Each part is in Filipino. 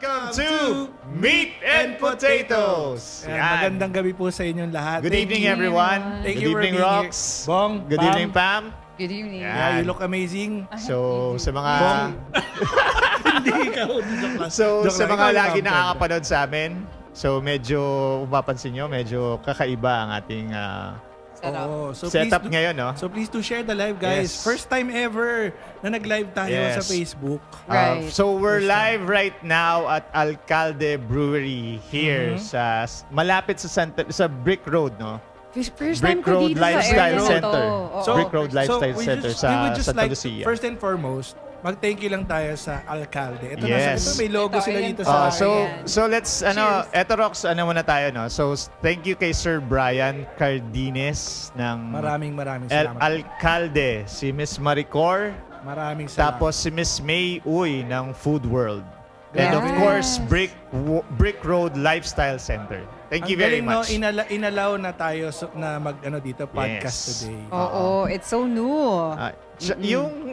Welcome to Meat and Potatoes! Ayan, Yan. magandang gabi po sa inyong lahat. Good evening, everyone. Thank Good you for evening, being Rox. here. Bong, Good Pam. evening, Pam. Good evening. Yeah. Yeah, you look amazing. So, sa mga Hindi ikaw. Joke lang. so Joke sa lang. mga Ikaw yung lagi Pam. nakakapanood sa amin, so medyo mapapansin nyo, medyo kakaiba ang ating Sarap. Oo. So setup please do- ngayon, no? So please do share the live, guys. Yes. First time ever na nag-live tayo Yes. sa Facebook. Right. So we're live right now at Alcalde Brewery here sa malapit sa sa Brick Road, no? First Brick time ko Road dito sa Lifestyle area na Center. to. Oo. So, Brick Road Lifestyle Center we would sa just Santa like, Lucia. first and foremost, mag-thank you lang tayo sa Alcalde. Ito Yes. ito, may logo Ito, sila ayan dito po. sa... Ayan. So let's Cheers. eto Rox, muna tayo, no? So thank you kay Sir Brian Cardines ng Maraming El salamat. Alcalde, si Miss Maricor, Maraming salamat. tapos si Miss May Uy ng Food World. And of Yes. course, Brick Road Lifestyle Center. Thank you very much. No, inalaw na tayo na mag dito podcast Yes. today. Oo, it's so new.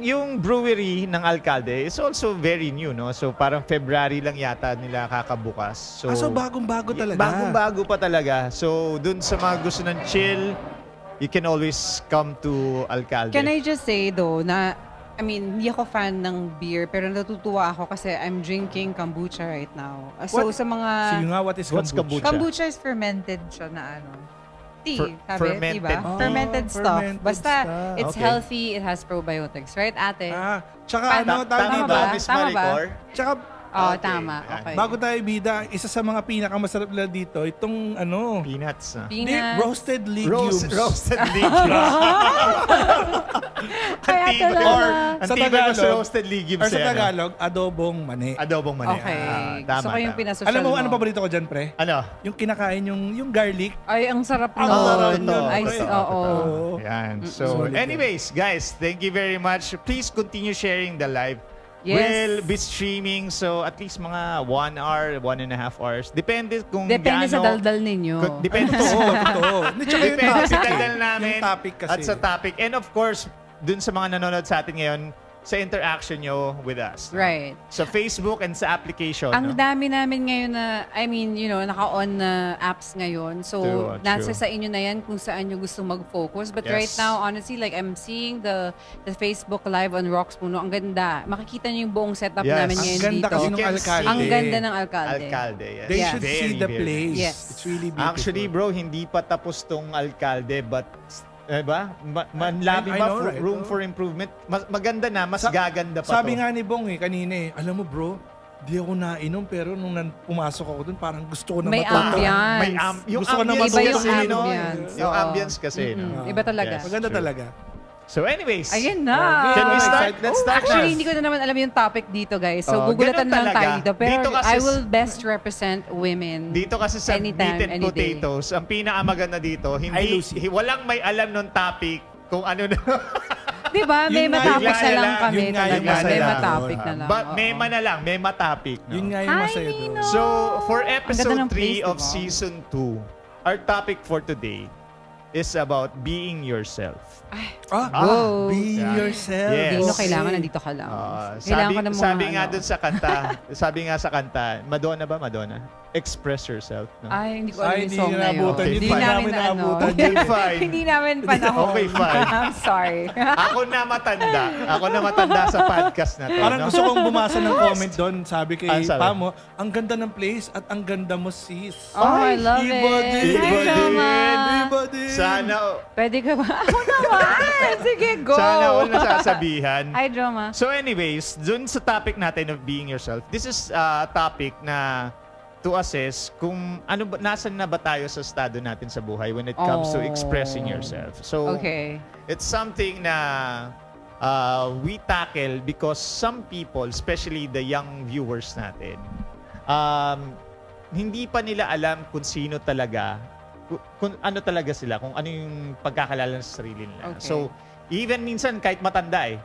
Yung brewery ng Alcalde is also very new, no? So parang February lang yata nila kakabukas. So, So bagong-bago talaga. Bagong-bago pa talaga. So dun sa mga gusto ng chill, you can always come to Alcalde. Can I just say though na hindi ako fan ng beer pero natutuwa ako kasi I'm drinking kombucha right now. So What? sa mga Sige nga, what is What's kombucha? kombucha is fermented siya na tea, sabi, Fermented. diba? Oh, Fermented stuff. fermented Basta stuff. it's Okay. healthy, it has probiotics, right ate? Tsaka Tama Tama ba? ba, Miss Tama ba? Maricor? tsaka Oh, Okay. tama. Yan. Okay. bago tayo bida, isa sa mga pinakamasarap na dito, itong Peanuts. hindi, Peanuts. roasted legumes. Roasted legumes. Kaya Ang tibay- talaga. or, ang Sa tibay mo sa Tagalog- roasted legumes. Or sa eh, ano? Tagalog, adobong mani. Adobong mani. Okay. Tama, Gusto ko yung tama. pinasocial Alam mo, ano paborito ko dyan, pre? Ano? Yung kinakain yung garlic. Ay, ang sarap Ang nun. sarap Totoo, nun, Ay, pre. oo. Oo. Yan. So, Solid yan. anyways, guys, thank you very much. Please continue sharing the live. Yes. We'll be streaming, so at least mga 1 hour, 1.5 hours. Depende kung Depende sa gaano- daldal ninyo. Depende Totoo, totoo. Hindi, tsaka yung Depende sa topic, tagal eh. namin Yung topic kasi. at sa topic. And of course, dun sa mga nanonood sa atin ngayon, sa interaction nyo with us. no? Right. Sa Facebook and sa application. Ang no? dami namin ngayon na, naka-on na apps ngayon. So, True, nasa true. sa inyo na yan kung saan nyo gusto mag-focus. But Yes. right now, honestly, like I'm seeing the Facebook Live on Rocks Puno. Ang ganda. Makikita nyo yung buong setup Yes. namin Ang ngayon ganda dito. kasi You nung can Alcalde. Ang ganda ng Alcalde. Alcalde, yes. They Yes. should Very, see the very place. Yes. It's really beautiful. Actually, bro, hindi pa tapos tong Alcalde, but ba? Manlabi I ba? know, right? Room for improvement. Maganda na, mas Sa- gaganda pa Sabi to. nga ni Bong kanina alam mo bro, di ako nainom pero nung pumasok ako dun, parang gusto ko na May matuto. ambiance. Yung Gusto ko na ambience Iba yung kasi, no? ambience. Yung Oo. ambience kasi, no? Iba talaga. Yes. Maganda True. talaga. So anyways. Ayun na. Can we start? Let's start Actually, na. hindi ko na naman alam yung topic dito, guys. So, Oh, gugulatan ganun lang talaga. tayo dito. Pero Dito kasi I will best represent women. Dito kasi sa Anytime, Meat and any day. Potatoes, ang pinakamaganda dito, Hi, Lucy. walang may alam nung topic kung ano na. Di ba? May Yun nga, matapos yun na nga lang lang. kami Yun nga yung talaga. May masaya. matapik na lang. But oo. mema na lang, may matopic. No? Yun nga yung Hi, masaya doon. Nino. So, for Ang episode ganda ng 3 place, of diba? season 2, our topic for today is about being yourself. Wow. Be Yeah. yourself. Yes. Dino, kailangan nandito ka lang. Kailangan sabi, ka ng mga sabi nga ano. dun sa kanta, sabi nga sa kanta, Madonna ba? Madonna? Express yourself. No? Ay, hindi ko alam Ay, yung hindi song na yun. naabutan yun. Hindi Fine. namin Namin na naabutan ano. yun. Fine. Hindi namin panahon. Okay, fine. I'm sorry. Ako na matanda. Ako na matanda sa podcast na to. Parang no? gusto kong bumasa ng comment doon. Sabi kay Ano sabi? Pamo, ang ganda ng place at ang ganda mo sis. Oh, I love Iba it. din. Iba Hi, din. Joma. Iba din. Sana, Pwede ka ba? Ako naman. Sige, go. sana all nasasabihan. Hi, Joma. So anyways, dun sa topic natin of being yourself, this is a topic na to assess kung ano ba, nasan na ba tayo sa estado natin sa buhay when it comes to Oh. expressing yourself. So Okay. it's something na we tackle because some people, especially the young viewers natin, hindi pa nila alam kung sino talaga, kung ano talaga sila, kung ano yung pagkakalala sa sarili nila. Okay. So, even minsan kahit matanda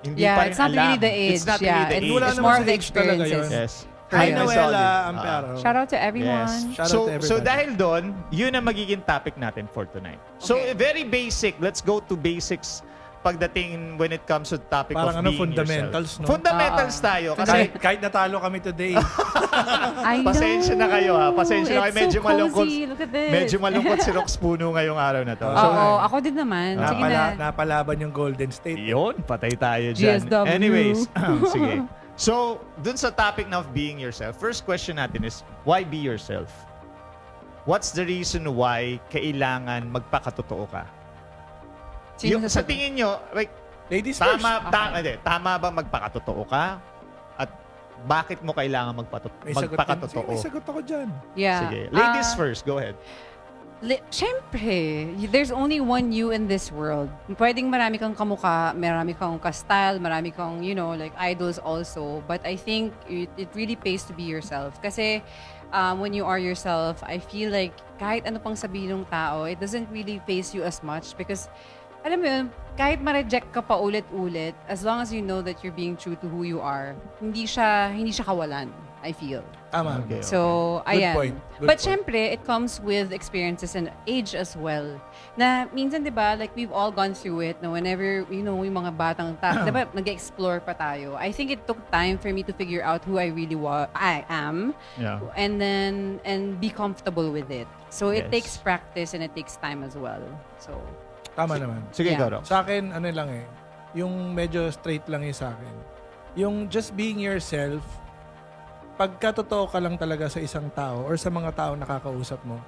hindi Yeah, pa rin it's not alam. really the age. It's not Yeah, really the it's age. Wala It's naman more sa of the age talaga yun. experiences. Yes. Hi, Correct. Noela Solid. Ampero. Shout out to everyone. Yes. Shout out So, to everybody. dahil doon, yun ang magiging topic natin for tonight. So, Okay. very basic. Let's go to basics pagdating when it comes to the topic Parang of being fundamentals, yourself. no? Fundamentals tayo. Kasi Kahit natalo kami today. I pasensya na kayo ha. Pasensya na kayo. It's Medyo so malungkot. cozy. Look at this. Medyo malungkot si Rox Puno ngayong araw na to. Oo, ako din naman. Sige na. Napalaban yung Golden State. Yun, patay tayo dyan. GSW. Anyways, sige. So, dun sa topic na of being yourself, first question natin is, why be yourself? What's the reason why kailangan magpakatotoo ka? Sino Sa sasagot? tingin nyo, like, Ladies first. tama ba magpakatotoo ka? At bakit mo kailangan magpakatotoo? May sagot ako dyan. Yeah. Sige. Ladies Ah, first, go ahead. Siyempre, there's only one you in this world. Pwedeng marami kang kamuka, marami kang ka-style, marami kang, like idols also. But I think it really pays to be yourself. Kasi when you are yourself, I feel like kahit ano pang sabihin ng tao, it doesn't really face you as much because alam mo yun, kahit ma-reject ka pa ulit-ulit, as long as you know that you're being true to who you are, hindi siya kawalan, I feel. Tama. Okay. So, Good ayan. point. Good But point. syempre, it comes with experiences and age as well. Na minsan, di ba, like we've all gone through it na whenever, yung mga batang di ba, nag-explore pa tayo. I think it took time for me to figure out who I really I am Yeah. and be comfortable with it. So, Yes. it takes practice and it takes time as well. So, Tama naman. Sige, Yeah. ikaw, Rox. Sa akin, ano lang yung medyo straight lang yung sa akin. Yung just being yourself, pagka totoo ka lang talaga sa isang tao or sa mga tao nakakausap mo,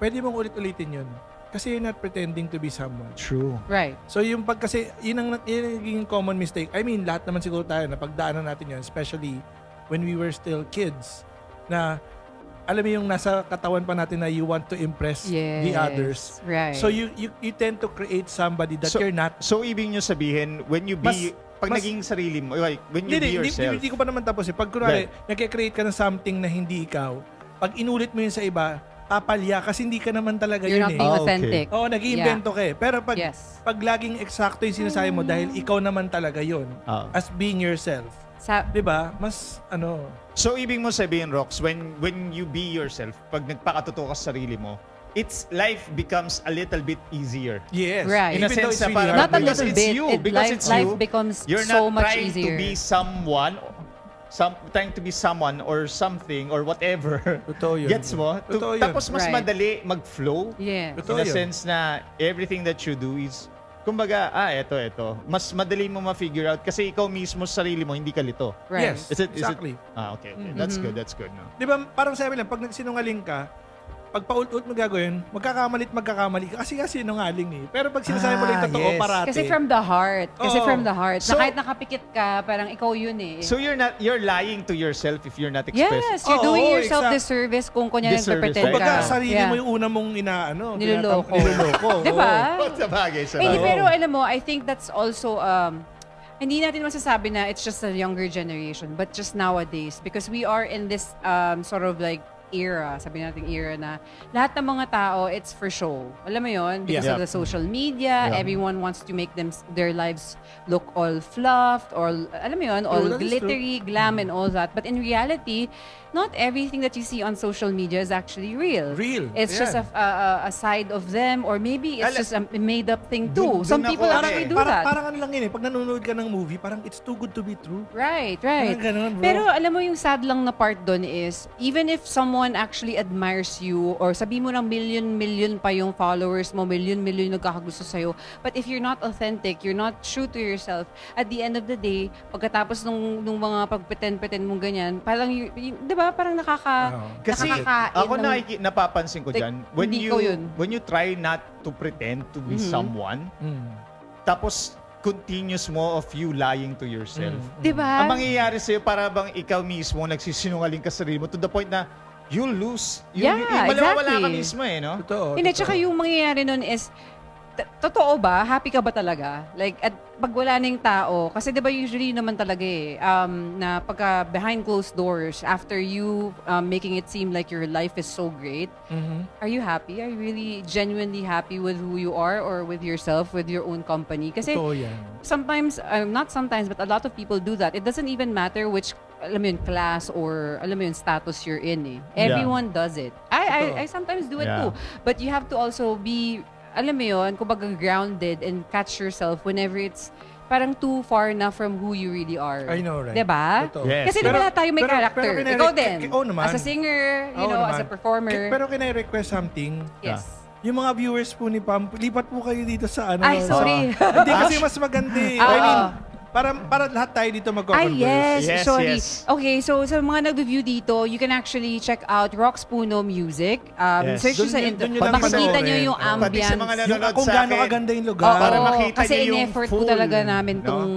pwede mong ulit-ulitin yun. Kasi you're not pretending to be someone. True. right. So yung kasi yun ang naging common mistake. I mean, lahat naman siguro tayo na pagdaanan natin yun, especially when we were still kids, na alam mo yung nasa katawan pa natin na you want to impress Yes. the others. Right. So you tend to create somebody that So- you're not. So, ibig nyo sabihin, when you be, pag mas- naging sarili mo, like, when you be yourself, Hindi ko pa naman tapos eh. Pag kunwari, nag-create ka ng something na hindi ikaw, pag inulit mo yun sa iba, papalya kasi hindi ka naman talaga You're yun not eh. being okay. authentic. Oo, nag-iimbento ka eh. Pero pag, Yes. pag laging eksakto yung sinasabi mo dahil ikaw naman talaga yun, Ah. as being yourself, Sa, 'di ba? Mas So, ibig mo sabihin, Rox, when you be yourself, pag nagpakatotoo ka sa sarili mo, life becomes a little bit easier. yes. Right. In a Even though sense it's na really parang, hard. not a because little it's bit. you, It, because life, it's life you, becomes you're so not much trying easier. to be trying to be someone or something or whatever. Totoo yun. Gets mo? Totoo yun. Tapos mas Right. madali mag-flow. Yes. Totoo In a yun. sense na everything that you do is, kumbaga, eto. Mas madali mo ma-figure out kasi ikaw mismo sa sarili mo, hindi ka lito. Right. Yes, Is it- exactly. Okay. That's good, that's good. No? Di ba, parang sabi lang, pag nagsinungaling ka, pag paulit-ulit mo gagawin, magkakamali ka kasi nga sinungaling eh. Pero pag sinasabi mo lang yung totoo yes. parati. Kasi from the heart. Kasi Oo. from the heart. So- na kahit nakapikit ka, parang ikaw yun eh. So you're lying to yourself if you're not expressing. yes, you're Oo, doing oo, yourself exact. disservice kung kunya Disservice, nagpe-pretend right? ka. Kumbaga, sarili Yeah. mo yung una mong Niloloko. Niloloko. Diba? Sa bagay, sa Hindi, bagay. pero alam mo, I think that's also, hindi natin masasabi na it's just a younger generation, but just nowadays, because we are in this sort of like era, sabi natin era na lahat ng mga tao, it's for show. Alam mo yon because Yeah. of the social media, Yeah. everyone wants to make their lives look all fluffed or alam mo yon all that is glittery, glam and all that. But in reality, not everything that you see on social media is actually real. Real. It's just Yeah. a side of them or maybe it's Ala- just a made-up thing Dun- too. Some dun people ako, actually do parang, that. parang ano lang yun eh. Pag nanonood ka ng movie, parang it's too good to be true. Right. Parang ganun, bro. Pero alam mo yung sad lang na part doon is, even if someone actually admires you or sabi mo ng million pa yung followers mo, million nagkakagusto sa'yo, but if you're not authentic, you're not true to yourself, at the end of the day, pagkatapos nung mga pagpretend mong ganyan, parang, di ba, parang Kasi nakakakain ako ng- napapansin ko Like, dyan, hindi ikaw yun. when you try not to pretend to be someone, tapos continuous mo of you lying to yourself. Di ba? Ang mangyayari sa'yo, para bang ikaw mismo nagsisinungaling ka sa sarili mo to the point na you'll lose. Yeah, Mawawala ka exactly. mismo eh, no? Totoo. Hindi, totoo. tsaka yung mangyayari nun is, totoo ba? Happy ka ba talaga? Like, at pag wala na yung tao, kasi di ba usually naman talaga eh, na pagka behind closed doors, after you making it seem like your life is so great, are you happy? Are you really genuinely happy with who you are or with yourself, with your own company? Kasi Totoo yan. sometimes, not sometimes, but a lot of people do that. It doesn't even matter which, alam mo yun, class or alam mo yun, status you're in eh. Yeah. Everyone does it. I sometimes do it Yeah. too. But you have to also be alam mo yun, kumbaga grounded and catch yourself whenever it's parang too far na from who you really are. I know, right? Diba? Totoo. Yes. Kasi di ba lahat tayo may character? Ikaw din. Oo naman. As a singer, Oo as naman. a performer. Pero can I request something? Yes. Yung mga viewers po ni Pam, lipat po kayo dito sa ano. Ay, sorry. Hindi kasi mas maganda eh. Ah, I mean, oo. para lahat tayo dito Ay, magko-converse. yes. Yes, Sorry. yes. Okay, so sa mga nag-review dito, you can actually check out Rox Puno Music. Yes. Search nyo Dun sa yun- intro. dun yun lang Makikita panoorin. nyo yung Oo. Pati sa ambience. mga Yung nanonood kung sa gaano akin. kaganda yung Oo, lugar. Para makita kasi nyo yung in-effort po full, talaga namin no? tong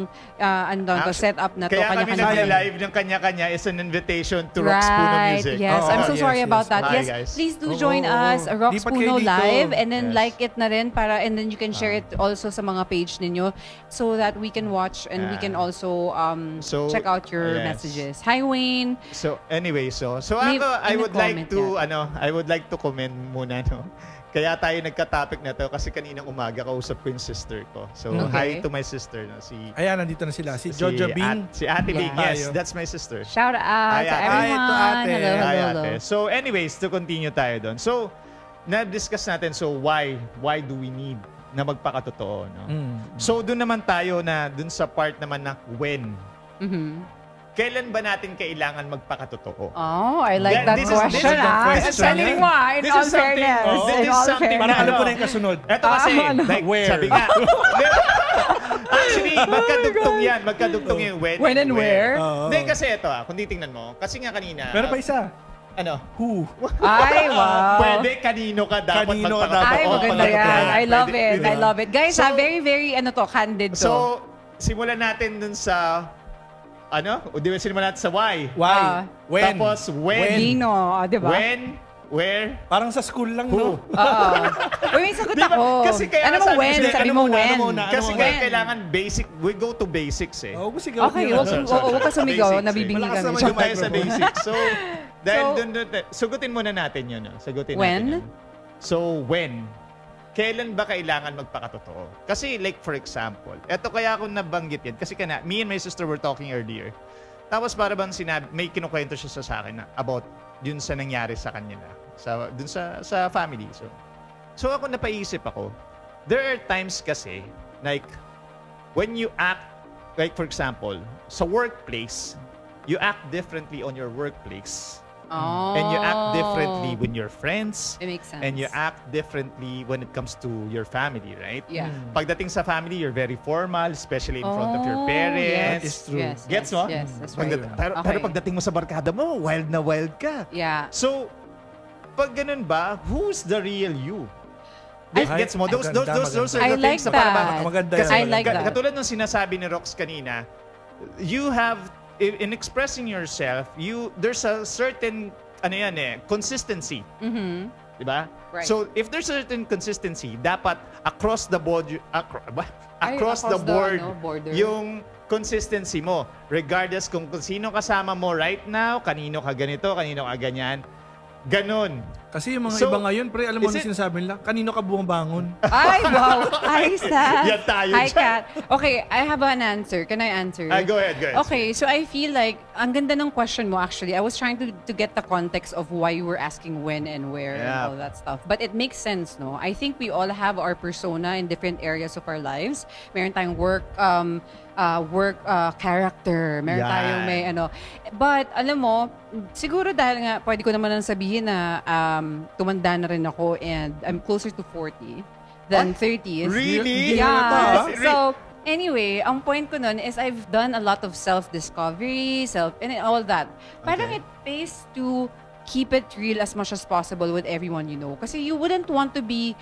set up na to. Kaya kami Kanya-kanya. nag-live ng kanya-kanya is an invitation to Rox Puno Music. Yes. Oo, I'm so yes, sorry yes. about that. Hi, Yes, guys. please do Oo, join oo. us, Rox Lipat kayo Puno dito. Live, and then Yes. like it na rin and then you can share it also sa mga page ninyo so that we can watch and we can also So, check out your yes. messages. Hi, Wayne. So anyway, so May ako I would like comment to I would like to comment muna no. Kaya tayo nagka-topic na to kasi kaninang umaga kausap ko yung sister ko. So Okay. hi to my sister no, si Ayan, nandito na sila. Si Jojo Bing. Si Ate Bing. Yeah. Yes, that's my sister. Shout out Hi, to Ate. everyone. Hi to Ate. Hello, Hi, hello, Ate. So anyways, to continue tayo doon. So na-discuss natin so why do we need na magpakatotoo no? So doon naman tayo na doon sa part naman na when. Mhm. Kailan ba natin kailangan magpakatotoo? Oh, I like That- that this is- question. this is the Ang question. galing mo, in This all is something- fairness. oh, In this is all something- fairness. Para alam ko Ano? na yung kasunod. Ito kasi, ano? like, Where? sabi nga. Actually, magkadugtong yan. Magkadugtong yung When and where? Oo. Hindi, kasi ito kung titingnan mo, kasi nga kanina, Pero pa isa. ano, Who? Ay, wow. pwede kanino ka dapat Kanino ka magpakatotoo. Ay, maganda Pwede. yan. I love Pwede. it. I love it. Guys, So- very, very, candid to. So, simulan natin dun sa, o di ba simulan natin sa why? Why? When? Tapos, when? Dino, di ba? When? Where? Parang sa school lang, Who? no? Oo. Uy, may sagot Di ba? ako. Kasi kaya Ano mo sabi- when? Hindi, Sabi ano mo muna, when. ano muna? Kasi Ano kaya nga? kailangan basic, we go to basics eh. Oo, sigaw Okay, niyo. huwag ka sumigaw. Basics, Nabibingi Malakas kami. naman So, yung tayo sa microphone. basics. So, dahil So- dun, sugutin muna natin yun. No? Sagutin When? natin yun. So, when? Kailan ba kailangan magpakatotoo? Kasi like for example, eto kaya ako nabanggit yan. Kasi me and my sister were talking earlier. Tapos para bang may kinukwento siya sa akin na about yun sa nangyari sa kanya na. Dun sa family. So ako napaisip ako, there are times kasi, like, when you act, like for example, sa workplace, you act differently on your workplace. Oh. And you act differently with your friends. It makes sense. And you act differently when it comes to your family, right? Yeah. Pagdating sa family, you're very formal, especially in front of your Oh, parents. That is true. Yes, Gets yes, mo? Yes, that's right. Pero Okay. pagdating mo sa barkada mo, wild na wild ka. Yeah. So, pag ganun ba, who's the real you? I- Gets mo? Those Maganda, are I the like things na para that. Maganda Kasi I like that. katulad ng sinasabi ni Rox kanina, you have, in expressing yourself, there's a certain, consistency. Mhm. Diba? Right. So, if there's certain consistency, dapat across the board, Ay, across the across the, board, border. yung consistency mo. Regardless kung sino kasama mo right now, kanino ka ganito, kanino ka ganyan. Ganon. Kasi yung mga So, iba ngayon, pre, alam mo is ano it- sinasabi nila? Kanino ka bumabangon? Ay, wow. Hi, Seth. Yan tayo Hi, dyan. Kat. Okay, I have an answer. Can I answer? Go ahead. Okay, so I feel like, ang ganda ng question mo actually. I was trying to get the context of why you were asking when and where and Yeah. all that stuff. But it makes sense, no? I think we all have our persona in different areas of our lives. Meron tayong work character. Meron Yan. tayong may But alam mo, siguro dahil nga, pwede ko naman nang sabihin na tumanda na rin ako and I'm closer to 40 than 30s. Really? Yeah. Re- So, anyway, ang point ko nun is I've done a lot of self-discovery, and all that. Parang Okay. it pays to keep it real as much as possible with everyone you know. Kasi you wouldn't want to be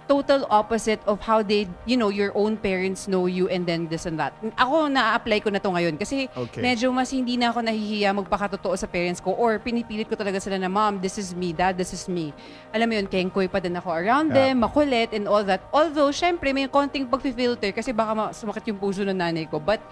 total opposite of how your own parents know you and then this and that. Ako, na-apply ko na to ngayon kasi Okay. medyo mas hindi na ako nahihiya magpakatotoo sa parents ko or pinipilit ko talaga sila na, Mom, this is me, Dad, this is me. Alam mo yun, kengkoy pa din ako around Yeah. them, makulit and all that. Although, syempre, may konting pag-filter kasi baka sumakit yung puso ng nanay ko. But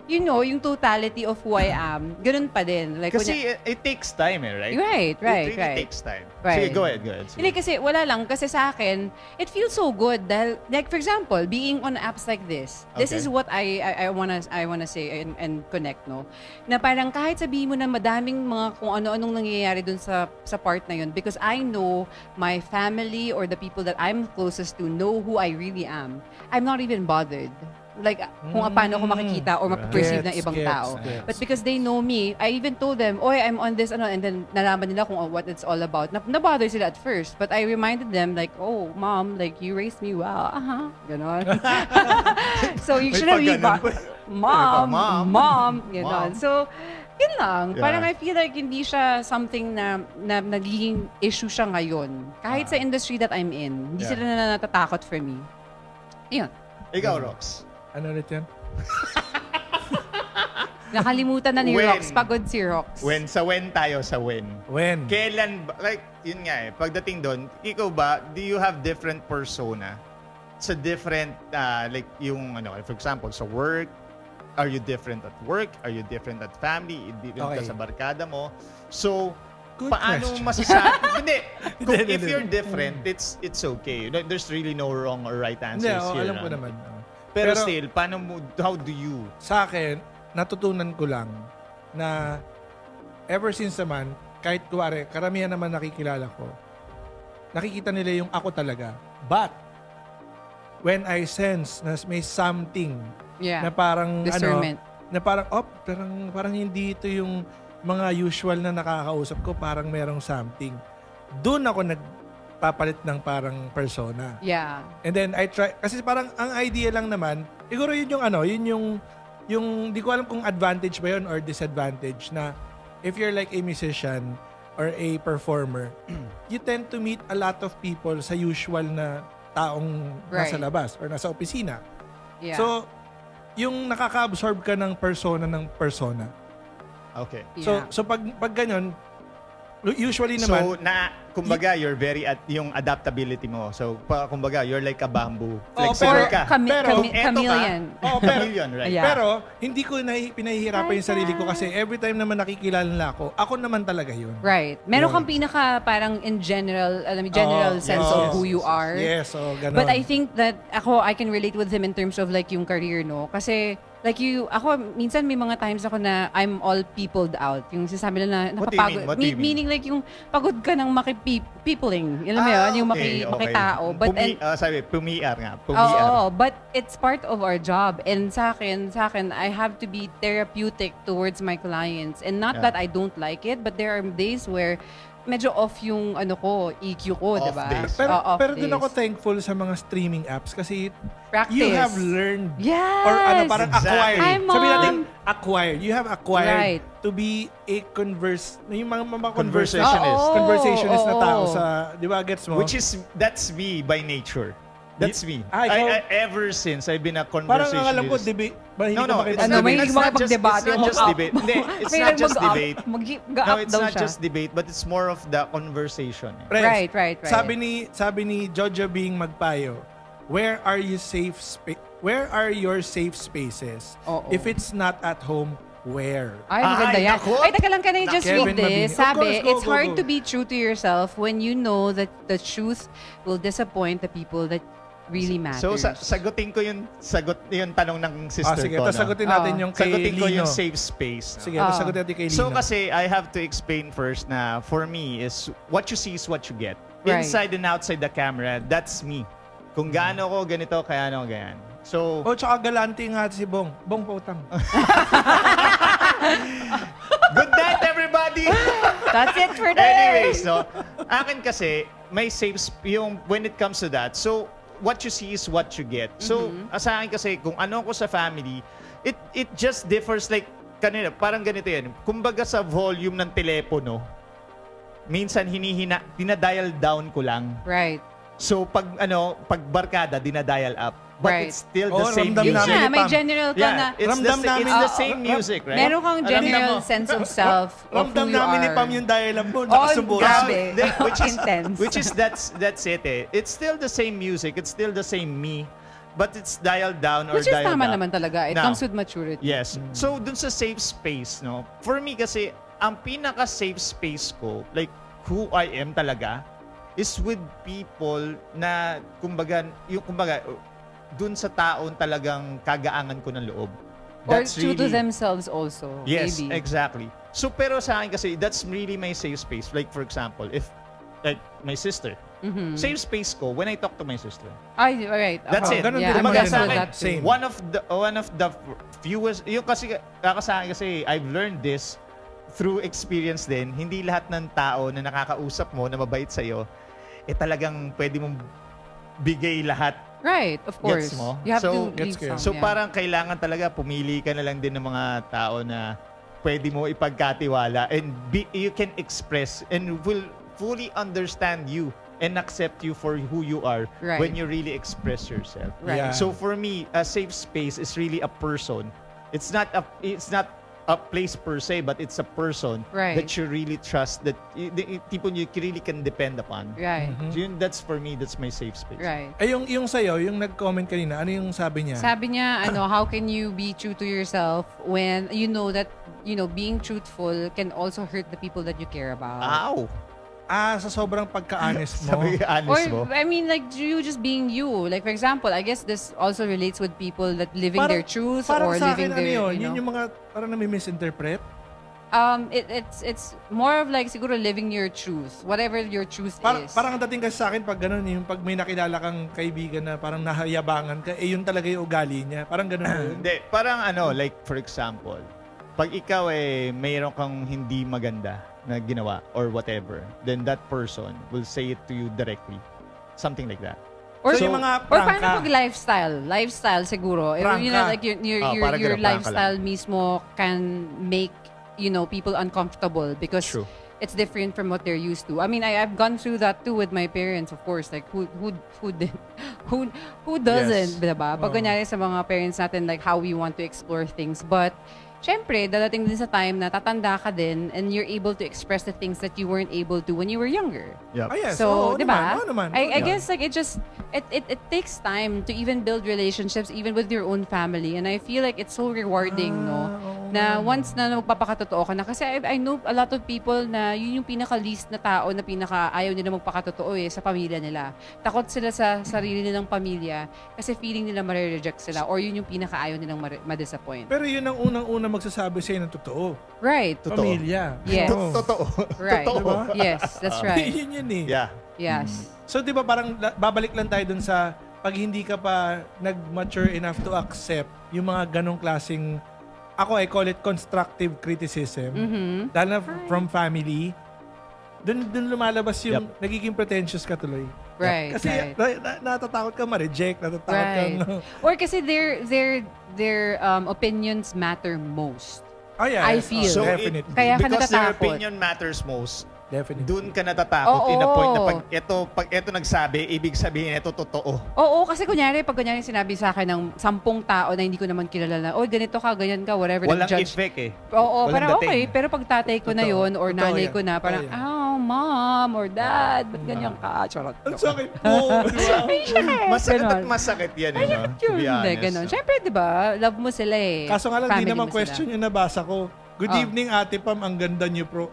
you know, yung totality of who I am, ganun pa din. Like, Kasi it takes time, right? Right. It really takes time. Right. Sige, go ahead. Sige. Hindi kasi wala lang kasi sa akin it feels so good dahil like for example being on apps like this Okay. is what I wanna say and connect no na parang kahit sabihin mo na madaming mga kung ano-anong nangyayari dun sa part na yun because I know my family or the people that I'm closest to know who I really am. I'm not even bothered. Like, kung paano ako makikita or mapaperceive ng ibang tao. Gets. But because they know me, I even told them, oy, I'm on this, and then nalaman nila kung what it's all about. Nabother sila at first. But I reminded them, like, oh, mom, like, you raised me well. Ganon. So, you May shouldn't be pagganon pa. mom, ganon. Mom. So, yun lang. Yeah. Parang I feel like hindi siya something na nagiging issue siya ngayon. Kahit sa industry that I'm in, hindi Yeah. sila na natatakot for me. Yun. Ikaw, Rox. Ano ulit yan? Nakalimutan na ni When? Rox. Pagod si Rox. When tayo sa when. When? Kailan ba, like, yun nga pagdating doon, ikaw ba, do you have different persona sa different, like, yung, for example, sa work, are you different at work? Are you different at family? Different ka Okay. sa barkada mo? So, Good paano question. masasabi? Hindi. Kung Hindi, if hindi. you're different, it's okay. There's really no wrong or right Hindi, answers here. alam ko naman. Pero still, how do you? Sa akin, natutunan ko lang na ever since naman, kahit kuwari, karamihan naman nakikilala ko, nakikita nila yung ako talaga. But, when I sense na may something Yeah. na parang, Discernment. na parang, parang hindi ito yung mga usual na nakakausap ko, parang merong something. Doon ako nagpapalit ng parang persona. Yeah. And then I try, kasi parang ang idea lang naman, siguro yun yung di ko alam kung advantage ba yun or disadvantage na if you're like a musician or a performer, you tend to meet a lot of people sa usual na taong nasa Right. labas or nasa opisina. Yeah. So, yung nakaka-absorb ka ng persona. Okay. Yeah. So pag ganun, usually naman, So, kumbaga, you're very yung adaptability mo. So, kumbaga, you're like a bamboo. Flexible pero- ka. pero- Kung eto ka, chameleon. chameleon, right? Yeah. pero hindi ko pinahihirapan yung sarili ko kasi every time naman nakikilala nila ako naman talaga yun. Right. Meron Yun. kang pinaka parang in general, Oo, sense yes, of who you are. Yes, so ganun. But I think that I can relate with him in terms of like yung career, no? Kasi like minsan may mga times ako na I'm all peopled out. Yung sinasabi nila na What do you mean? napapagod. What do you mean? Meaning like yung pagod ka ng peopling. Alam mo yun? Yung makitao. But Pumiar nga. Oo, but it's part of our job. And sa akin, I have to be therapeutic towards my clients. And not Yeah. that I don't like it, but there are days where medyo off yung EQ ko, Off di ba? days. Pero Off doon ako days. thankful sa mga streaming apps kasi Practice. you have learned Yes! or parang Exactly. acquired. Hi, Mom! Sabihin natin acquired. You have acquired Right. to be a yung mga Conversationist. Oo, conversationist na oo. tao sa, di ba, gets mo? That's me by nature. That's me. ikaw? Ever since I've been a Parang conversationist. ang alam ko, debate. Hindi No, ka it's makita- Ano, not- may it's hindi not makapag-debate. It's not just debate. Hindi, it's not just debate. Mag-up It's daw not siya. just debate, but it's more of the conversation. Pres, Right. Sabi ni Jojo Bing Magpayo, where are your safe spaces? Oo. If it's not at home, where? Ay, maganda Ay, yan. naku! Ay, teka lang, can I just Kevin read this? Mabini. Of Sabi, course, go, it's go, hard go. to be true to yourself when you know that the truth will disappoint the people that really matters. So, sagutin ko yung tanong ng sister Sige, ko. tapos sagutin natin yung kay Sagutin ko Lino. yung safe space. Sige, tapos sagutin natin kay Lino. So kasi I have to explain first na for me is what you see is what you get. Right. Inside and outside the camera, that's me. Kung gaano ko ganito, kaya ano ganyan. So, tsaka galante nga si Bong. Bong pautang. good night everybody! That's it for today. Anyway, so, akin kasi, may yung when it comes to that, so, what you see is what you get. So, sa akin kasi, kung ano ko sa family, it just differs like, kanina, parang ganito yan. Kumbaga sa volume ng telepono, minsan dinadial down ko lang. Right. So, pag barkada, dinadial up. But Right. it's still the Oh, same ramdam Yun music. namin. nga, may Pam. general ka na. Yeah, Ramdam namin. it's the same music, right? Meron kang Alam general mo. sense of self of who Ramdam you namin ni are. Pam yung dial-up mo. Oh, Nakasumbo. grabe. Which is Intense. that's it eh. It's still the same music. It's still the same me. but it's dialed down or Which is dialed tama up. naman talaga. It Now, comes with maturity. Yes. So, dun sa safe space, no? For me kasi, ang pinaka-safe space ko, like, who I am talaga, is with people na, kumbaga, dun sa taon talagang kagaangan ko ng loob. Or true to themselves also. Yes, maybe. exactly. So, pero sa akin kasi, that's really my safe space. Like, for example, if, like, my sister, safe space ko when I talk to my sister. Ay, alright. That's it. Ganun Yeah, din I'm naman Kumbaga din sa ako. akin, that too. Same. one of the fewest, yung kasi, sa akin kasi, I've learned this through experience din. Hindi lahat ng tao na nakakausap mo, na mabait sa'yo, talagang pwede mong bigay lahat. Right, of course. Gets mo? You have So, to gets leave ko yun. some. So yeah. parang kailangan talaga pumili ka na lang din ng mga tao na pwede mo ipagkatiwala and you can express and will fully understand you and accept you for who you are Right. when you really express yourself. Right. Yeah. So for me, a safe space is really a person. It's not a place per se, but it's a person Right. that you really trust, that people you really can depend upon. Right. So yun, that's for me, that's my safe space. Right. Ay, yung sa'yo, yung nag-comment kanina, ano yung sabi niya? Sabi niya, how can you be true to yourself when you know that, being truthful can also hurt the people that you care about. Ow! Sa sobrang pagka-honest mo. Sabi honest mo. Or, I mean, like, you just being you. Like, for example, I guess this also relates with people that living their truth parang or sa living akin, their, yun yung mga parang nami-misinterpret. It's more of like, siguro, living your truth. Whatever your truth is. Parang ang dating kasi sa akin pag ganun, yung pag may nakilala kang kaibigan na parang nahayabangan ka, yun talaga yung ugali niya. Parang ganun yun. Hindi, parang like for example, pag ikaw mayroon kang hindi maganda na ginawa or whatever, then that person will say it to you directly. Something like that. Or, So, yung mga or prangka. paano pag lifestyle? Lifestyle siguro. Prangka. Like your parang your ganun, prangka lifestyle mismo can make, people uncomfortable because True. it's different from what they're used to. I mean, I've gone through that too with my parents, of course. Like who doesn't, Yes. diba? Pag kunyari sa mga parents natin, like how we want to explore things. But syempre, dadating din sa time na tatanda ka din and you're able to express the things that you weren't able to when you were younger. Yep. Yes. So, oo di naman, ba? oo naman. I guess like it takes time to even build relationships even with your own family, and I feel like it's so rewarding, no? Na once na magpapakatotoo ka na, kasi I know a lot of people na yun yung pinaka-least na tao na pinaka-ayaw nila magpakatotoo sa pamilya nila. Takot sila sa sarili nilang pamilya kasi feeling nila ma-reject sila or yun yung pinaka-ayaw nilang ma-disappoint. Pero yun ang unang-una magsasabi sa'yo ng totoo. Right. Totoo. Pamilya. Yes. Oo. Totoo. Right. Totoo. Yes, that's right. yun eh. Yeah. Yes. So, di ba parang babalik lang tayo dun sa pag hindi ka pa nag-mature enough to accept yung mga ganong klaseng, I call it constructive criticism, lalo na from family, dun lumalabas yung nagiging pretentious ka tuloy. Right. Kasi right. natatakot ka ma-reject, natatakot Right. kang... Or kasi their opinions matter most. Oh, yeah. I yes. feel. Oh, So definitely. Kaya ka because their natatakot. opinion matters most, Definitely. dun ka natatakot in a Oo. point na pag ito nagsabi, ibig sabihin ito totoo. Oo, kasi kunyari sinabi sa akin ng 10 tao na hindi ko naman kilala na, oh, ganito ka, ganyan ka, whatever. Walang nag-judge. effect Oo, Walang parang dating. okay. Pero pag tatay ko na Totoo. yon or Totoo nanay yan. ko na, parang, Totoo yan. mom or dad, ba't ganyan ka? Charot. Ang sakit po. Masakit at Ganon. masakit yan, Ay, no? To be Hindi, honest. ganon. Siyempre, di ba, love mo sila eh. Kaso nga lang, di Family naman mo question sila. yung nabasa ko. Good Oh. evening, Ate Pam. Ang ganda niyo, bro.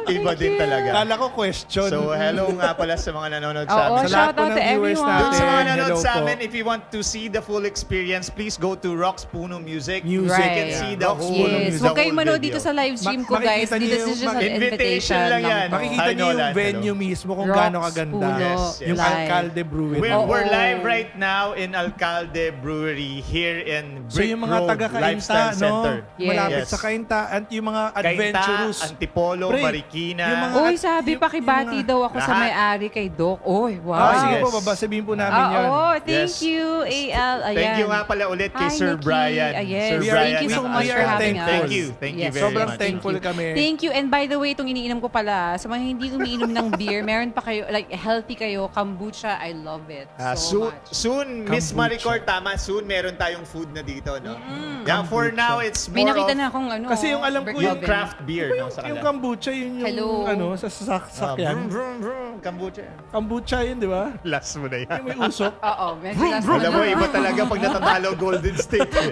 Iba din talaga. Kala ko question. So, hello nga pala sa mga nanonood sa Oo, amin. Sa lahat shout po out ng to viewers everyone. Doon sa mga natin, nanonood hello sa po. amin, if you want to see the full experience, please go to Rox Puno Music. Music. You can Right. see the Rox whole Puno Yes, Music. huwag kayong whole manood video. dito sa live stream ko, guys. Makikita niyo This is yung just an invitation invitation lang yan. po. Makikita Hi, niyo yung Nolan. venue Hello. mismo kung Rox gaano kaganda. Puno Yes, yes. Yung Live. Alcalde Brewing. We're Oo. live right now in Alcalde Brewery here in So Brick yung mga Road taga-Kainta, Lifestyle no? Center. Yes. Malapit Yes. sa Kainta. At yung mga Kainta, adventurous. Antipolo, Pre, Marikina. yung mga- Uy, At sabi, yung pakibati mga- daw ako sa Lahat. may-ari kay Doc. Uy, wow. Ah, sige yes. po, babasabihin po namin yun. Oo, thank Yes. you, AL. Ayan. Thank you nga pala ulit kay Hi, Sir Nikki. Brian. Yes. Sir We are- Brian. Thank you so we much are for having thankful. us. Thank you. Thank you Yes. very Sobrang much. thankful kami. Thank you. And by the way, itong iniinom ko pala, sa mga hindi umiinom ng beer, meron pa kayo, like, healthy kayo, kombucha, I love it so much. Soon, Miss Kombucha. Maricor, tama, soon meron tayong food na dito, no? Yeah, for Kombucha. now, it's May more makita of- na akong ano. Kasi yung alam ko Brick Yung oven. craft beer, no? Sa Yung kanila. kombucha, yun yung Hello. sa Vroom, sasakyan. vroom, vroom. Kombucha. Kombucha yun, di ba? Last mo na yan. Yung may usok. Oo, medyo last Alam mo, na. iba talaga pag natatalo Golden State. Eh.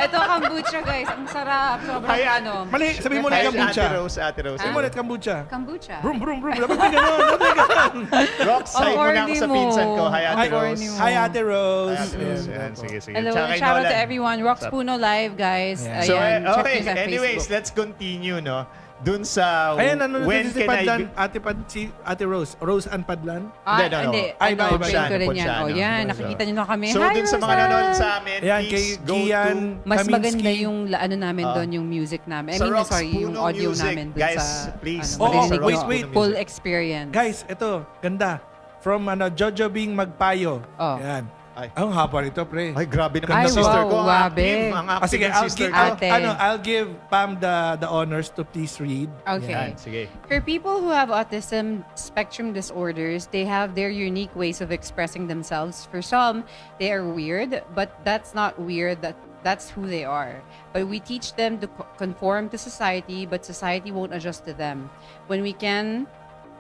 Ito kombucha guys, ang sarap. Sobrang Ay, ano. Mali, sabi mo Ay, na kombucha. Ate Rose. Sabi mo na kombucha. Kombucha. Brum, brum, brum. Dapat may ganun. Dapat may ganun. Rock, side mo na ako corny sa mo. pinsan ko. Hi, Ate Ang Rose. corny mo. Hi, Ate Rose. Hi, Ate Rose. Yan, sige, sige. Hello, Tsaka and kay shout out to Nolan. everyone. Rocks Puno Live, guys. Ayan. So, Ayan, check okay. nyo sa Anyways, Facebook. let's continue, no? Dun sa Ayan, ano when si can I Padlan, be- si Ate Rose. Rose and Padlan. Ah, Hindi, no, no. hindi. Ay, Ano, iba, iba. brain ko rin yan. Ponsyano. Oh, yan. So, Nakikita nyo na kami. So, Hi, dun sa mga Rosa! nanonood sa amin, Ayan, kay please go Gian. to Mas Kaminsky. maganda yung ano namin Ah. doon, yung music namin. I Sa mean, Rocks sorry, yung Puno audio Music. namin doon Guys, sa please, Oh, marinig wait, nyo. wait. Full experience. Guys, ito. Ganda. From Jojo Bing Magpayo. Oh. Ayan. Ay. Ang haba nito, pre. Ay, grabe naman Ay, ang sister wow, ko. Ang grabe. active, ang active Sige, ng I'll sister give, ko. Ate. I'll give Pam the honors to please read. Okay. Yan, sige. For people who have autism spectrum disorders, they have their unique ways of expressing themselves. For some, they are weird, but that's not weird. That's who they are. But we teach them to conform to society, but society won't adjust to them. When we can,